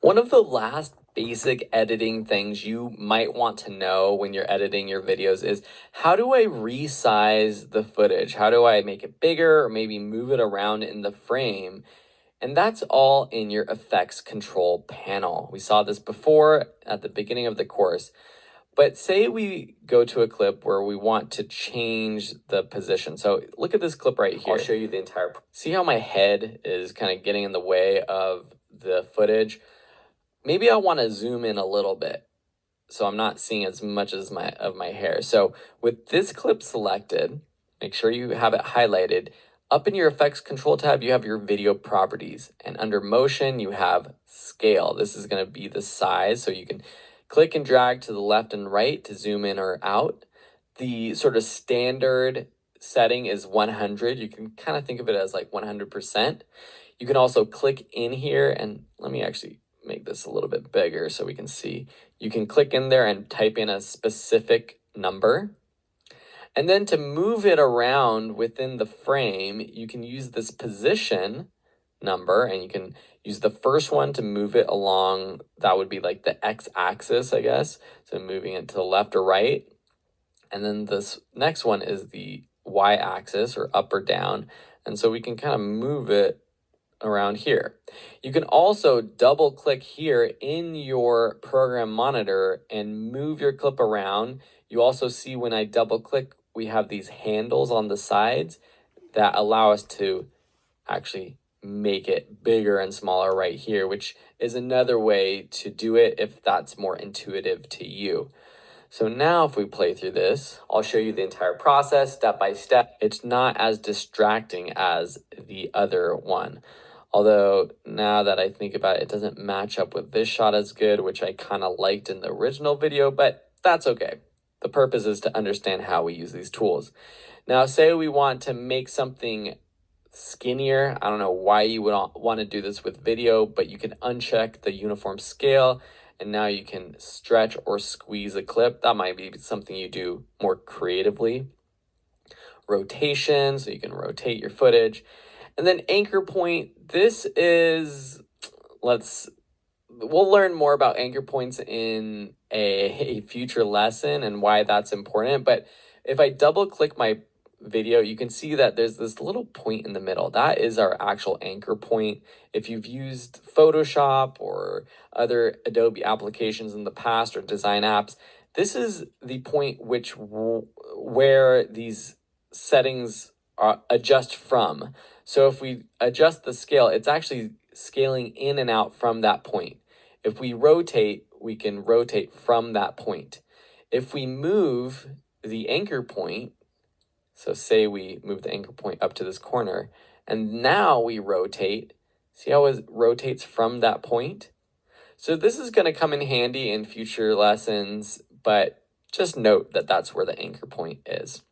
One of the last basic editing things you might want to know when you're editing your videos is, how do I resize the footage? How do I make it bigger or maybe move it around in the frame? And that's all in your effects control panel. We saw this before at the beginning of the course. But say we go to a clip where we want to change the position. So look at this clip right here. I'll show you the entire. See how my head is kind of getting in the way of the footage? Maybe I want to zoom in a little bit so I'm not seeing as much as my hair. So with this clip selected, make sure you have it highlighted. Up in your effects control tab, you have your video properties, and under motion, you have scale. This is going to be the size, so you can click and drag to the left and right to zoom in or out. The sort of standard setting is 100. You can kind of think of it as like 100%. You can also click in here, and let me actually make this a little bit bigger so we can see. You can click in there and type in a specific number. And then to move it around within the frame, you can use this position number, and you can use the first one to move it along. That would be like the x-axis, I guess. So moving it to the left or right. And then this next one is the y-axis, or up or down. And so we can kind of move it around here. You can also double click here in your program monitor and move your clip around. You also see when I double click, we have these handles on the sides that allow us to actually make it bigger and smaller right here, which is another way to do it if that's more intuitive to you. So now if we play through this, I'll show you the entire process step by step. It's not as distracting as the other one. Although now that I think about it, it doesn't match up with this shot as good, which I kind of liked in the original video, but that's okay. The purpose is to understand how we use these tools. Now, say we want to make something skinnier. I don't know why you would want to do this with video, but you can uncheck the uniform scale, and now you can stretch or squeeze a clip. That might be something you do more creatively. Rotation, so you can rotate your footage. And then anchor point, this is, we'll learn more about anchor points in a future lesson and why that's important. But if I double click my video, you can see that there's this little point in the middle. That is our actual anchor point. If you've used Photoshop or other Adobe applications in the past, or design apps, this is the point where these settings adjust from. So if we adjust the scale, it's actually scaling in and out from that point. If we rotate, we can rotate from that point. If we move the anchor point, so say we move the anchor point up to this corner, and now we rotate, see how it rotates from that point? So this is going to come in handy in future lessons, but just note that that's where the anchor point is.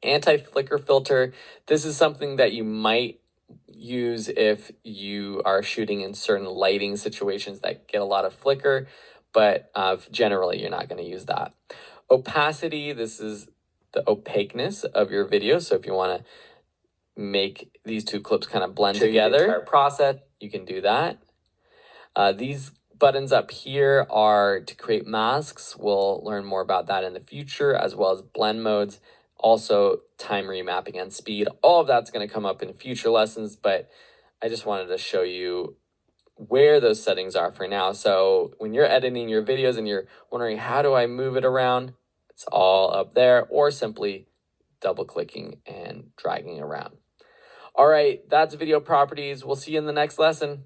Anti-flicker filter, this is something that you might use if you are shooting in certain lighting situations that get a lot of flicker, but generally you're not going to use that. Opacity, this is the opaqueness of your video. So if you want to make these two clips kind of blend together. The entire process, you can do that. These buttons up here are to create masks. We'll learn more about that in the future, as well as blend modes, also time remapping and speed. All of that's going to come up in future lessons, but I just wanted to show you where those settings are for now. So when you're editing your videos and you're wondering, how do I move it around? It's all up there, or simply double clicking and dragging around. All right, that's video properties. We'll see you in the next lesson.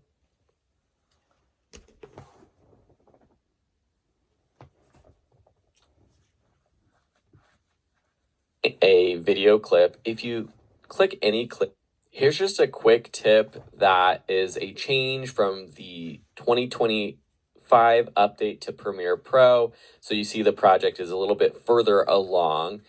A video clip. If you click any clip, here's just a quick tip that is a change from the 2025 update to Premiere Pro. So you see the project is a little bit further along.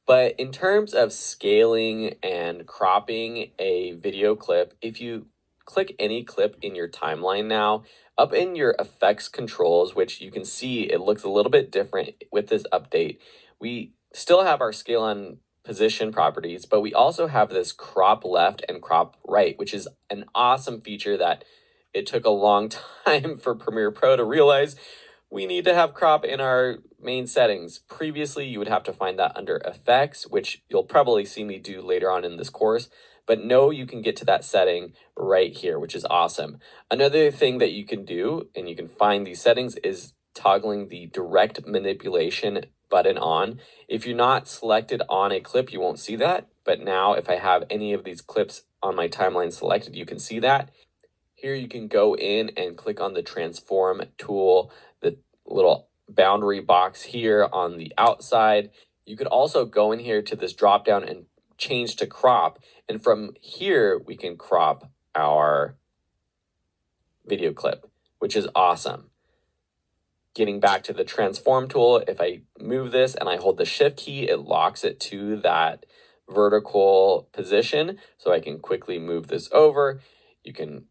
But in terms of scaling and cropping a video clip, if you click any clip in your timeline now, up in your effects controls, which you can see it looks a little bit different with this update, we still have our scale and position properties, but we also have this crop left and crop right, which is an awesome feature that it took a long time for Premiere Pro to realize we need to have crop in our main settings. Previously, you would have to find that under effects, which you'll probably see me do later on in this course. But no, you can get to that setting right here, which is awesome. Another thing that you can do, and you can find these settings, is toggling the direct manipulation button on. If you're not selected on a clip, you won't see that. But now if I have any of these clips on my timeline selected, you can see that. Here you can go in and click on the transform tool, the little boundary box here on the outside. You could also go in here to this drop down and change to crop. And from here, we can crop our video clip, which is awesome. Getting back to the transform tool, if I move this and I hold the shift key, it locks it to that vertical position. So I can quickly move this over. You can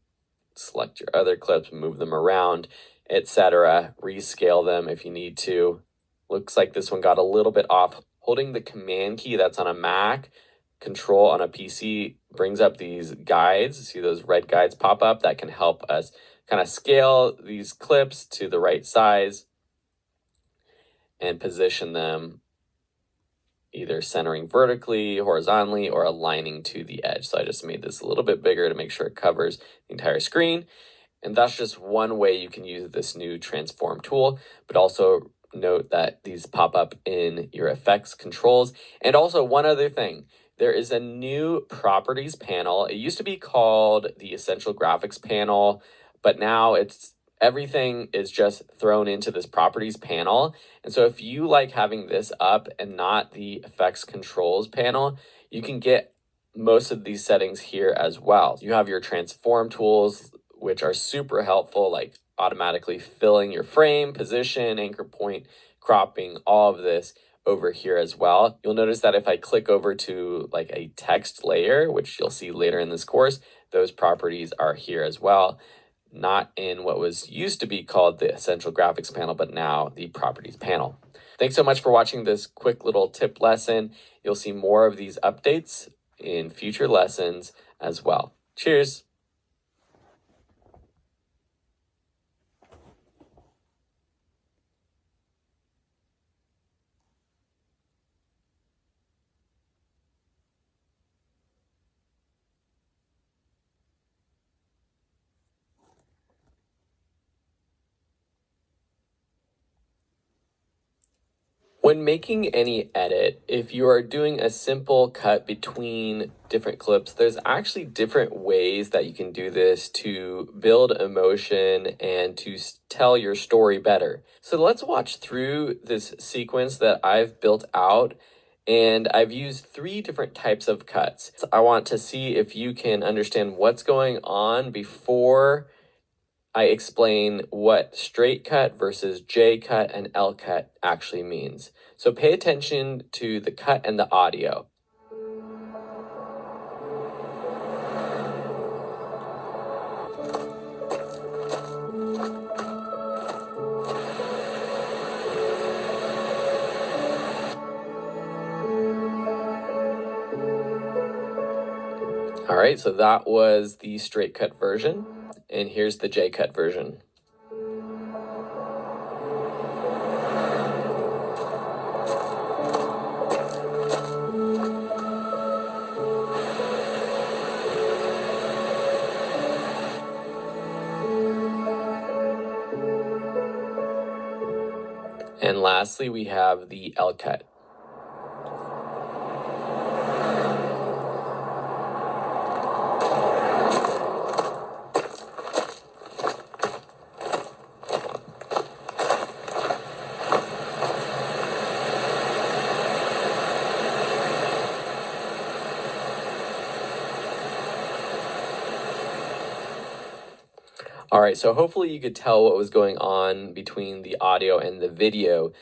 select your other clips, move them around, etc. Rescale them if you need to. Looks like this one got a little bit off. Holding the command key that's on a Mac, control on a PC brings up these guides. See those red guides pop up? That can help us kind of scale these clips to the right size and position them either centering vertically, horizontally, or aligning to the edge. So I just made this a little bit bigger to make sure it covers the entire screen. And that's just one way you can use this new transform tool, but also note that these pop up in your effects controls. And also one other thing, there is a new properties panel. It used to be called the Essential Graphics panel, but now everything is just thrown into this properties panel. And so if you like having this up and not the effects controls panel, you can get most of these settings here as well. You have your transform tools, which are super helpful, like automatically filling your frame, position, anchor point, cropping, all of this over here as well. You'll notice that if I click over to like a text layer, which you'll see later in this course, those properties are here as well. Not in what was used to be called the Essential Graphics panel, but now the Properties panel. Thanks so much for watching this quick little tip lesson. You'll see more of these updates in future lessons as well. Cheers. When making any edit, if you are doing a simple cut between different clips, there's actually different ways that you can do this to build emotion and to tell your story better. So let's watch through this sequence that I've built out, and I've used 3 different types of cuts. So I want to see if you can understand what's going on before I explain what straight cut versus J cut and L cut actually means. So pay attention to the cut and the audio. right, so that was the straight cut version, and here's the J cut version. And lastly, we have the L cut. All right, so hopefully you could tell what was going on between the audio and the video.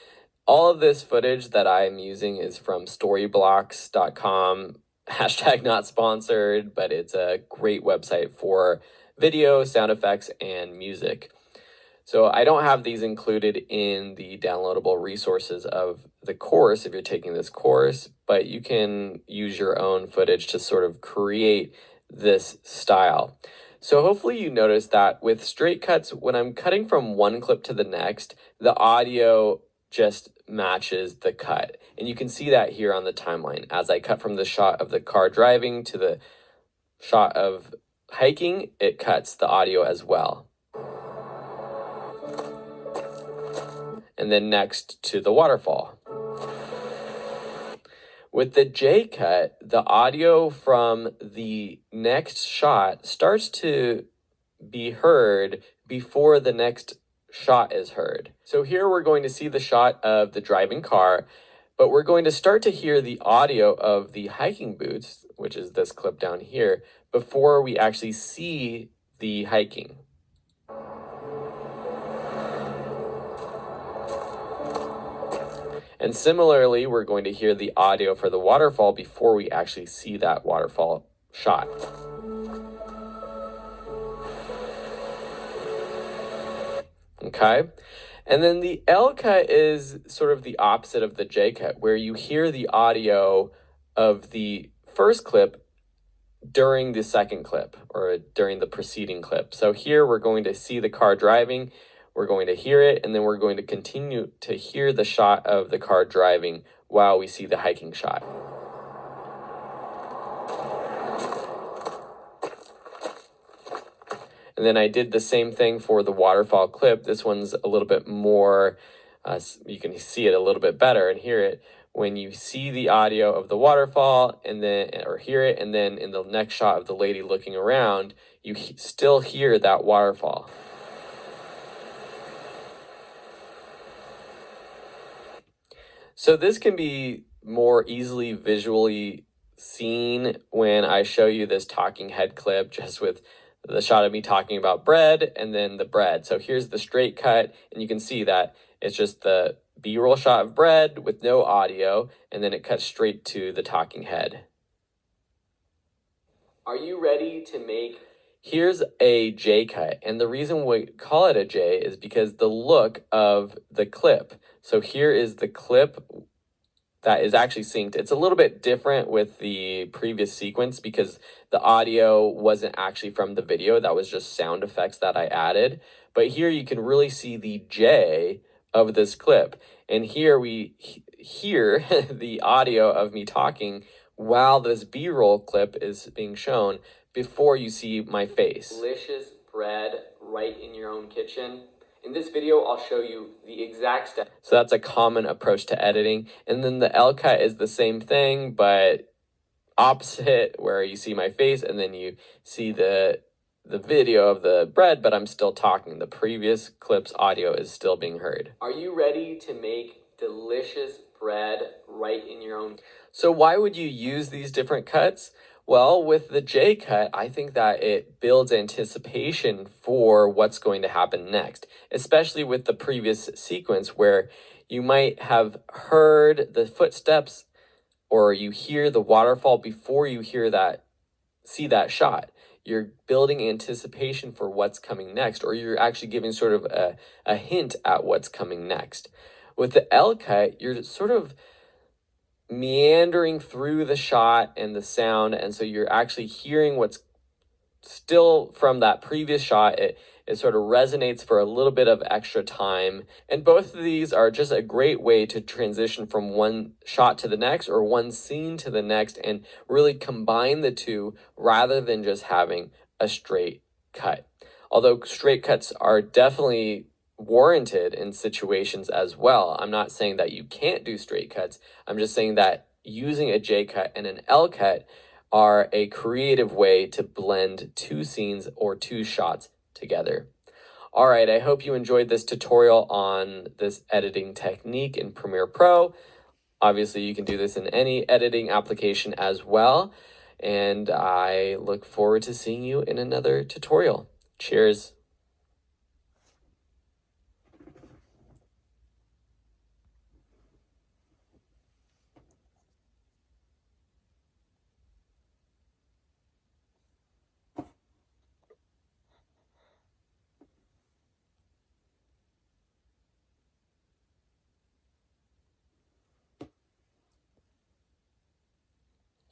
All of this footage that I'm using is from storyblocks.com, hashtag not sponsored, but it's a great website for video, sound effects, and music. So I don't have these included in the downloadable resources of the course if you're taking this course, but you can use your own footage to sort of create this style. So hopefully you notice that with straight cuts, when I'm cutting from one clip to the next, the audio just matches the cut. And you can see that here on the timeline. As I cut from the shot of the car driving to the shot of hiking, it cuts the audio as well. And then next to the waterfall. With the J cut, the audio from the next shot starts to be heard before the next shot is heard. So here we're going to see the shot of the driving car, but we're going to start to hear the audio of the hiking boots, which is this clip down here, before we actually see the hiking. And similarly, we're going to hear the audio for the waterfall before we actually see that waterfall shot. Okay, and then the L cut is sort of the opposite of the J cut, where you hear the audio of the first clip during the second clip or during the preceding clip. So here we're going to see the car driving, we're going to hear it, and then we're going to continue to hear the shot of the car driving while we see the hiking shot. And then I did the same thing for the waterfall clip. This one's a little bit more, you can see it a little bit better and hear it when you see the audio of the waterfall and then, or hear it, and then in the next shot of the lady looking around, you still hear that waterfall. So this can be more easily visually seen when I show you this talking head clip just with the shot of me talking about bread and then the bread. So here's the straight cut, and you can see that it's just the B-roll shot of bread with no audio, and then it cuts straight to the talking head. Are you ready to make? Here's a J cut, and the reason we call it a J is because the look of the clip. So here is the clip that is actually synced. It's a little bit different with the previous sequence because the audio wasn't actually from the video. That was just sound effects that I added. But here you can really see the J of this clip. And here we hear the audio of me talking while this B-roll clip is being shown before you see my face. Delicious bread right in your own kitchen. In this video, I'll show you the exact step. So that's a common approach to editing. And then the L cut is the same thing, but opposite, where you see my face and then you see the video of the bread, but I'm still talking. The previous clip's audio is still being heard. Are you ready to make delicious bread right in your own? So why would you use these different cuts? Well, with the J cut, I think that it builds anticipation for what's going to happen next, especially with the previous sequence where you might have heard the footsteps or you hear the waterfall before you see that shot. You're building anticipation for what's coming next, or you're actually giving sort of a hint at what's coming next. With the L cut, you're sort of meandering through the shot and the sound, and so you're actually hearing what's still from that previous shot. It sort of resonates for a little bit of extra time. And both of these are just a great way to transition from one shot to the next or one scene to the next and really combine the two rather than just having a straight cut. Although straight cuts are definitely warranted in situations as well. I'm not saying that you can't do straight cuts. I'm just saying that using a J cut and an L cut are a creative way to blend two scenes or two shots together. All right, I hope you enjoyed this tutorial on this editing technique in Premiere Pro. Obviously, you can do this in any editing application as well. And I look forward to seeing you in another tutorial. Cheers.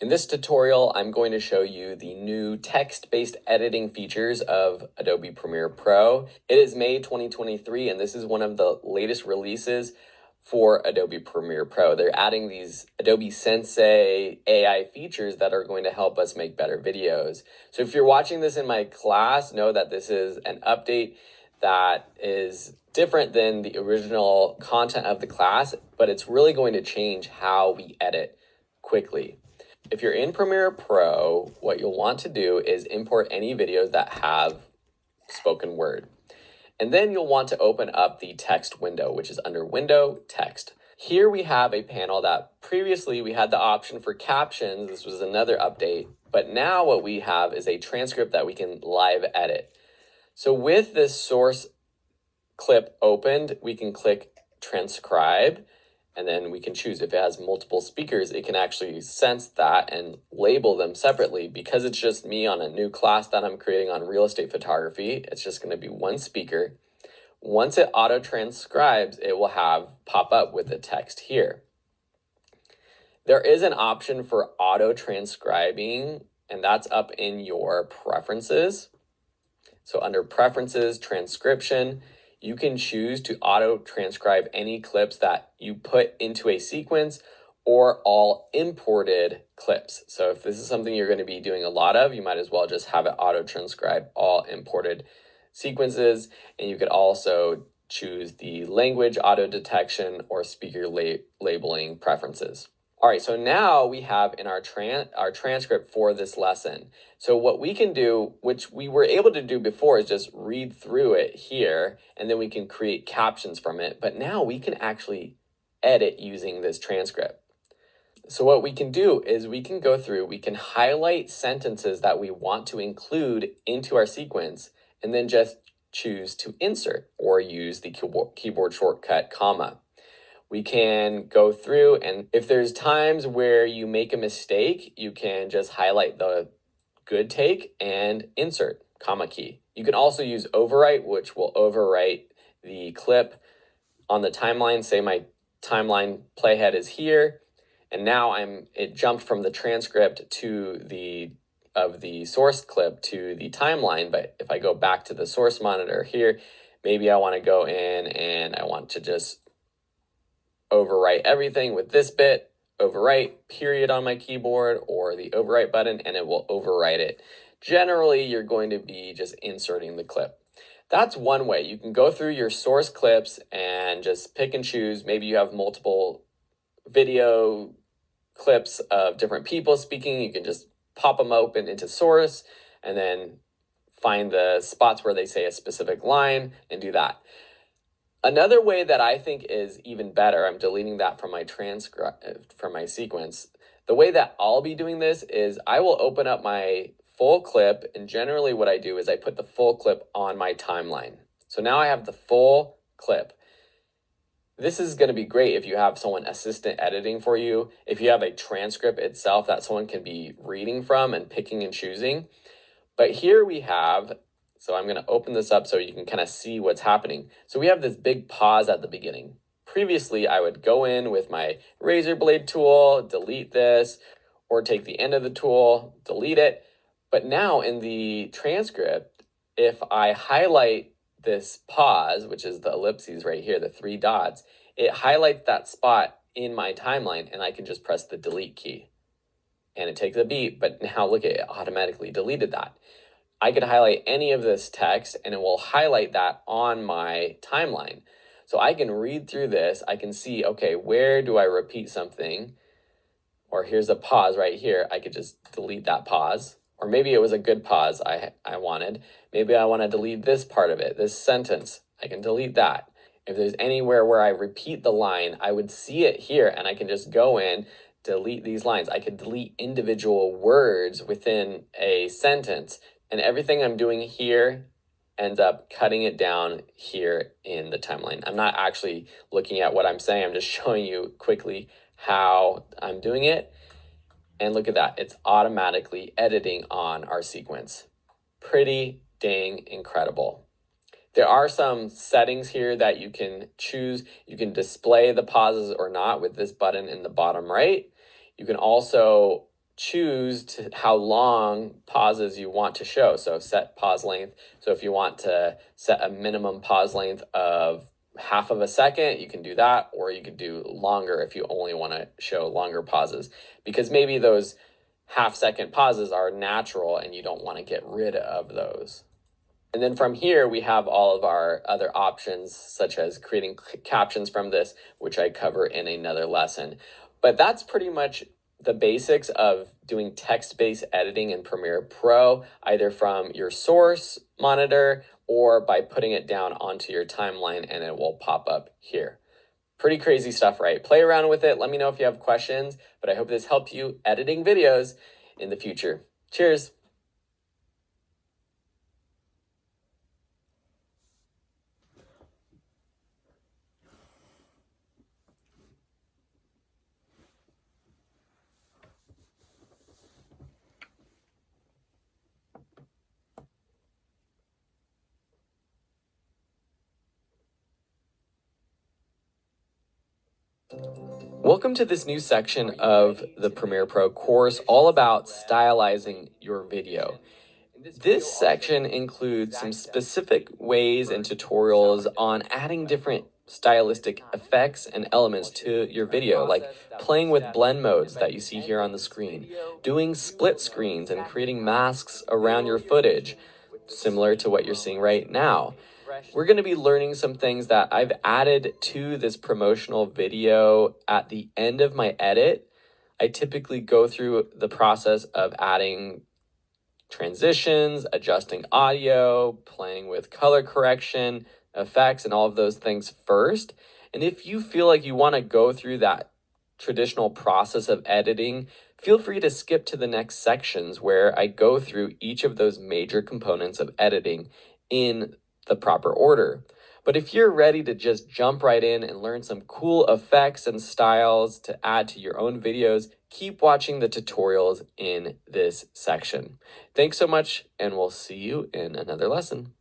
In this tutorial, I'm going to show you the new text-based editing features of Adobe Premiere Pro. It is May 2023, and this is one of the latest releases for Adobe Premiere Pro. They're adding these Adobe Sensei AI features that are going to help us make better videos. So if you're watching this in my class, know that this is an update that is different than the original content of the class, but it's really going to change how we edit quickly. If you're in Premiere Pro, what you'll want to do is import any videos that have spoken word. And then you'll want to open up the text window, which is under Window, Text. Here we have a panel that previously we had the option for captions. This was another update. But now what we have is a transcript that we can live edit. So with this source clip opened, we can click Transcribe. And then we can choose if it has multiple speakers, it can actually sense that and label them separately. Because it's just me on a new class that I'm creating on real estate photography, it's just going to be one speaker. Once it auto transcribes, it will pop up with the text here. There is an option for auto transcribing, and that's up in your preferences. So under Preferences, Transcription, you can choose to auto transcribe any clips that you put into a sequence or all imported clips. So if this is something you're going to be doing a lot of, you might as well just have it auto transcribe all imported sequences. And you could also choose the language auto detection or speaker labeling preferences. All right, so now we have in our transcript for this lesson. So what we can do, which we were able to do before, is just read through it here, and then we can create captions from it. But now we can actually edit using this transcript. So what we can do is we can go through, we can highlight sentences that we want to include into our sequence, and then just choose to insert or use the keyboard shortcut comma. We can go through, and if there's times where you make a mistake, you can just highlight the good take and insert, comma key. You can also use overwrite, which will overwrite the clip on the timeline. Say my timeline playhead is here, and now it jumped from the transcript of the source clip to the timeline. But if I go back to the source monitor here, maybe I want to go in and I want to just overwrite everything with this bit, overwrite period on my keyboard or the overwrite button, and it will overwrite it. Generally, you're going to be just inserting the clip. That's one way. You can go through your source clips and just pick and choose. Maybe you have multiple video clips of different people speaking. You can just pop them open into source and then find the spots where they say a specific line and do that. Another way that I think is even better, I'm deleting that from my sequence. The way that I'll be doing this is I will open up my full clip, and generally what I do is I put the full clip on my timeline. So now I have the full clip. This is going to be great if you have someone assistant editing for you, if you have a transcript itself that someone can be reading from and picking and choosing. But here we have, so I'm going to open this up so you can kind of see what's happening. So we have this big pause at the beginning. Previously, I would go in with my razor blade tool, delete this, or take the end of the tool, delete it. But now in the transcript, if I highlight this pause, which is the ellipses right here, the 3 dots, it highlights that spot in my timeline, and I can just press the delete key. And it takes a beat, but now look at it, automatically deleted that. I could highlight any of this text and it will highlight that on my timeline. So I can read through this, I can see, okay, where do I repeat something? Or here's a pause right here, I could just delete that pause. Or maybe it was a good pause I wanted. Maybe I want to delete this part of it, this sentence. I can delete that. If there's anywhere where I repeat the line, I would see it here and I can just go in, delete these lines. I could delete individual words within a sentence, and everything I'm doing here ends up cutting it down here in the timeline. I'm not actually looking at what I'm saying. I'm just showing you quickly how I'm doing it. And look at that. It's automatically editing on our sequence. Pretty dang incredible. There are some settings here that you can choose. You can display the pauses or not with this button in the bottom right. You can also choose how long pauses you want to show. So set pause length. So if you want to set a minimum pause length of half of a second, you can do that, or you could do longer if you only want to show longer pauses, because maybe those half-second pauses are natural and you don't want to get rid of those. And then from here, we have all of our other options, such as creating captions from this, which I cover in another lesson. But that's pretty much the basics of doing text-based editing in Premiere Pro, either from your source monitor or by putting it down onto your timeline and it will pop up here. Pretty crazy stuff, right? Play around with it. Let me know if you have questions, but I hope this helped you editing videos in the future. Cheers. Welcome to this new section of the Premiere Pro course, all about stylizing your video. This section includes some specific ways and tutorials on adding different stylistic effects and elements to your video, like playing with blend modes that you see here on the screen, doing split screens and creating masks around your footage, similar to what you're seeing right now. We're going to be learning some things that I've added to this promotional video at the end of my edit. I typically go through the process of adding transitions, adjusting audio, playing with color correction, effects, and all of those things first. And if you feel like you want to go through that traditional process of editing, feel free to skip to the next sections where I go through each of those major components of editing in the proper order. But if you're ready to just jump right in and learn some cool effects and styles to add to your own videos, keep watching the tutorials in this section. Thanks so much, and we'll see you in another lesson.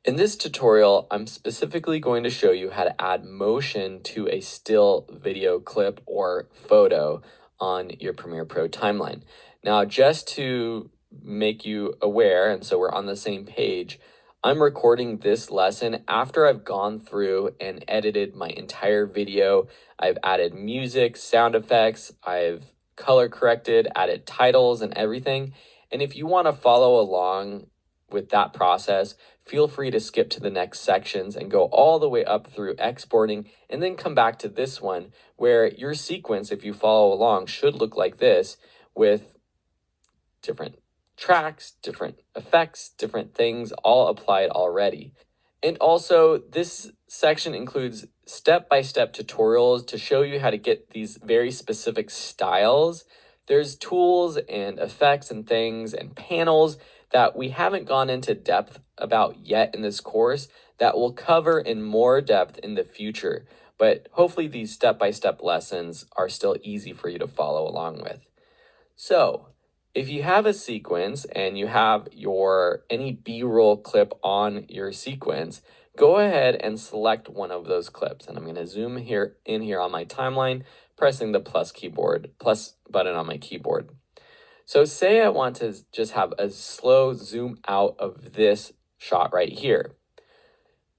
In this tutorial, I'm specifically going to show you how to add motion to a still video clip or photo on your Premiere Pro timeline. Now, just to make you aware, and so we're on the same page, I'm recording this lesson after I've gone through and edited my entire video. I've added music, sound effects, I've color corrected, added titles and everything. And if you want to follow along with that process, feel free to skip to the next sections and go all the way up through exporting and then come back to this one where your sequence, if you follow along, should look like this with different tracks, different effects, different things all applied already. And also this section includes step-by-step tutorials to show you how to get these very specific styles. There's tools and effects and things and panels that we haven't gone into depth about yet in this course that we'll cover in more depth in the future. but hopefully these step-by-step lessons are still easy for you to follow along with. So if you have a sequence and you have any B-roll clip on your sequence, go ahead and select one of those clips. And I'm going to zoom in here on my timeline, pressing the plus button on my keyboard. So say I want to just have a slow zoom out of this shot right here.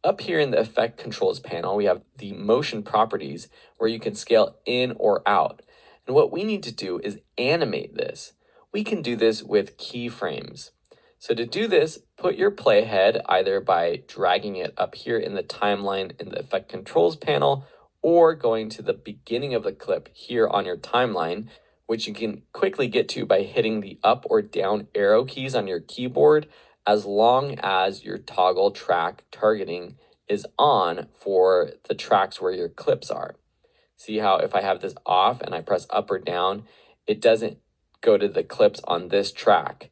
Up here in the effect controls panel, we have the motion properties where you can scale in or out. And what we need to do is animate this. We can do this with keyframes. So to do this, put your playhead either by dragging it up here in the timeline in the effect controls panel, or going to the beginning of the clip here on your timeline, which you can quickly get to by hitting the up or down arrow keys on your keyboard, as long as your toggle track targeting is on for the tracks where your clips are. See how if I have this off and I press up or down, it doesn't go to the clips on this track.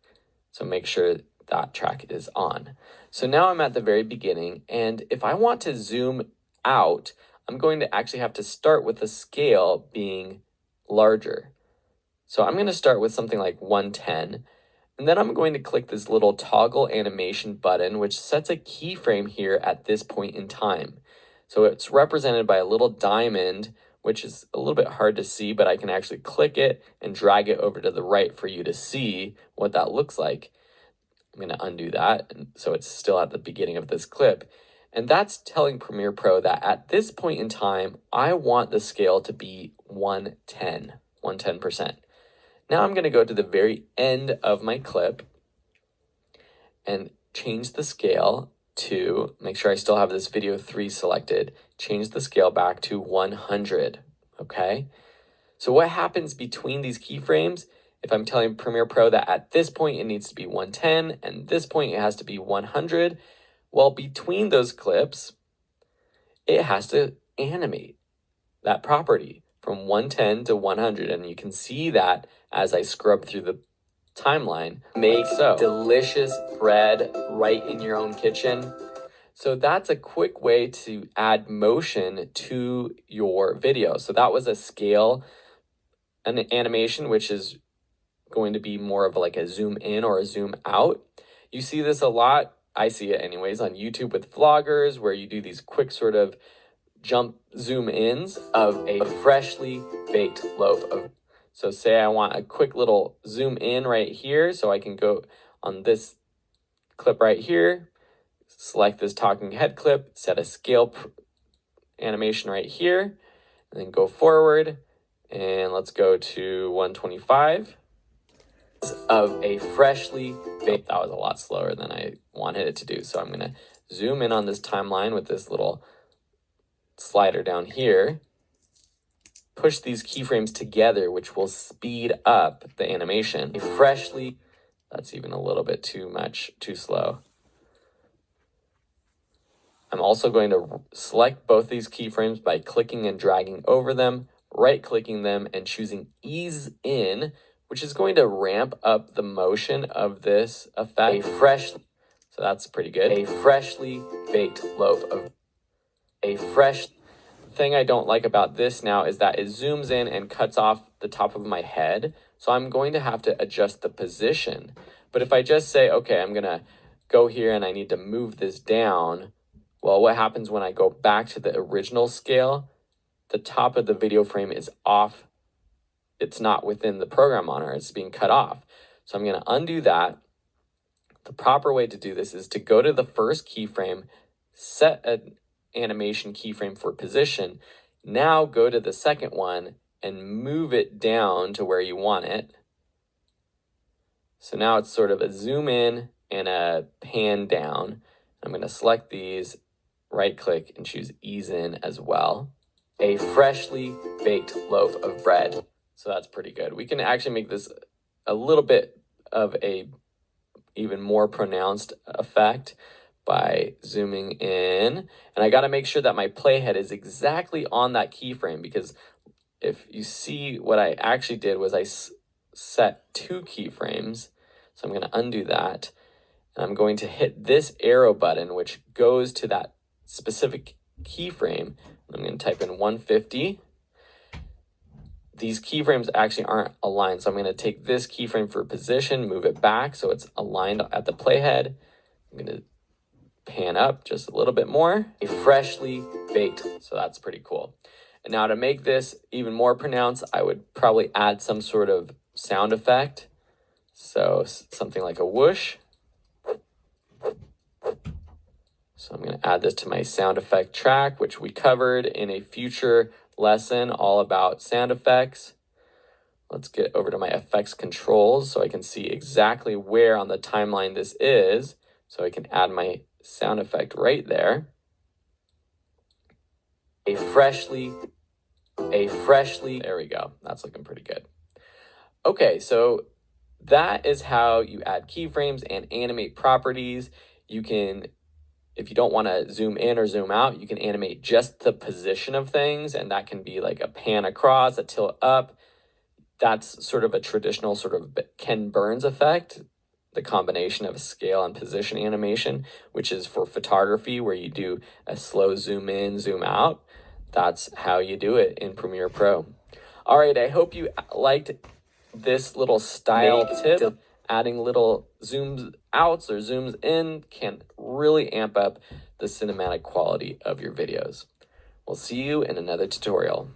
So make sure that track is on. So now I'm at the very beginning, and if I want to zoom out, I'm going to actually have to start with the scale being larger. So I'm going to start with something like 110, and then I'm going to click this little toggle animation button, which sets a keyframe here at this point in time. So it's represented by a little diamond, which is a little bit hard to see, but I can actually click it and drag it over to the right for you to see what that looks like. I'm going to undo that, and so it's still at the beginning of this clip. And that's telling Premiere Pro that at this point in time, I want the scale to be 110%. Now I'm going to go to the very end of my clip and change the scale to, make sure I still have this video 3 selected, change the scale back to 100, okay? So what happens between these keyframes, if I'm telling Premiere Pro that at this point it needs to be 110 and this point it has to be 100, well, between those clips, it has to animate that property from 110 to 100, and you can see that as I scrub through the timeline. Make delicious bread right in your own kitchen. So that's a quick way to add motion to your video. So that was a scale, an animation, which is going to be more of like a zoom in or a zoom out. You see this a lot. I see it anyways on YouTube with vloggers, where you do these quick sort of jump zoom ins of a freshly baked loaf of. So say I want a quick little zoom in right here, so I can go on this clip right here, select this talking head clip, set a scale animation right here, and then go forward, and let's go to 125 of a freshly baked. That was a lot slower than I wanted it to do. So I'm going to zoom in on this timeline with this little slider down here, push these keyframes together, which will speed up the animation. That's even a little bit too slow. I'm also going to select both these keyframes by clicking and dragging over them, right-clicking them, and choosing Ease In, which is going to ramp up the motion of this effect. So that's pretty good. A freshly baked loaf of thing I don't like about this now is that it zooms in and cuts off the top of my head. So I'm going to have to adjust the position. But if I just say, okay, I'm going to go here and I need to move this down, well, what happens when I go back to the original scale? The top of the video frame is off. It's not within the program monitor. It's being cut off. So I'm going to undo that. The proper way to do this is to go to the first keyframe, set an animation keyframe for position. Now go to the second one and move it down to where you want it. So now it's sort of a zoom in and a pan down. I'm going to select these, right click, and choose Ease In as well. A freshly baked loaf of bread. So that's pretty good. We can actually make this a little bit of a even more pronounced effect by zooming in. And I got to make sure that my playhead is exactly on that keyframe, because if you see what I actually did was I set 2 keyframes. So I'm going to undo that. And I'm going to hit this arrow button, which goes to that specific keyframe. I'm going to type in 150. These keyframes actually aren't aligned, so I'm going to take this keyframe for position, move it back so it's aligned at the playhead. I'm going to pan up just a little bit more. A freshly baked, so that's pretty cool. And now to make this even more pronounced, I would probably add some sort of sound effect. So something like a whoosh. So I'm going to add this to my sound effect track, which we covered in a future lesson all about sound effects. Let's get over to my effects controls so I can see exactly where on the timeline this is. So I can add my sound effect right there. A freshly, there we go. That's looking pretty good. Okay, so that is how you add keyframes and animate properties. You can, if you don't want to zoom in or zoom out, you can animate just the position of things, and that can be like a pan across, a tilt up. That's sort of a traditional sort of Ken Burns effect, the combination of scale and position animation, which is for photography where you do a slow zoom in, zoom out. That's how you do it in Premiere Pro. All right, I hope you liked this little style tip. Adding little zooms outs or zooms in can really amp up the cinematic quality of your videos. We'll see you in another tutorial.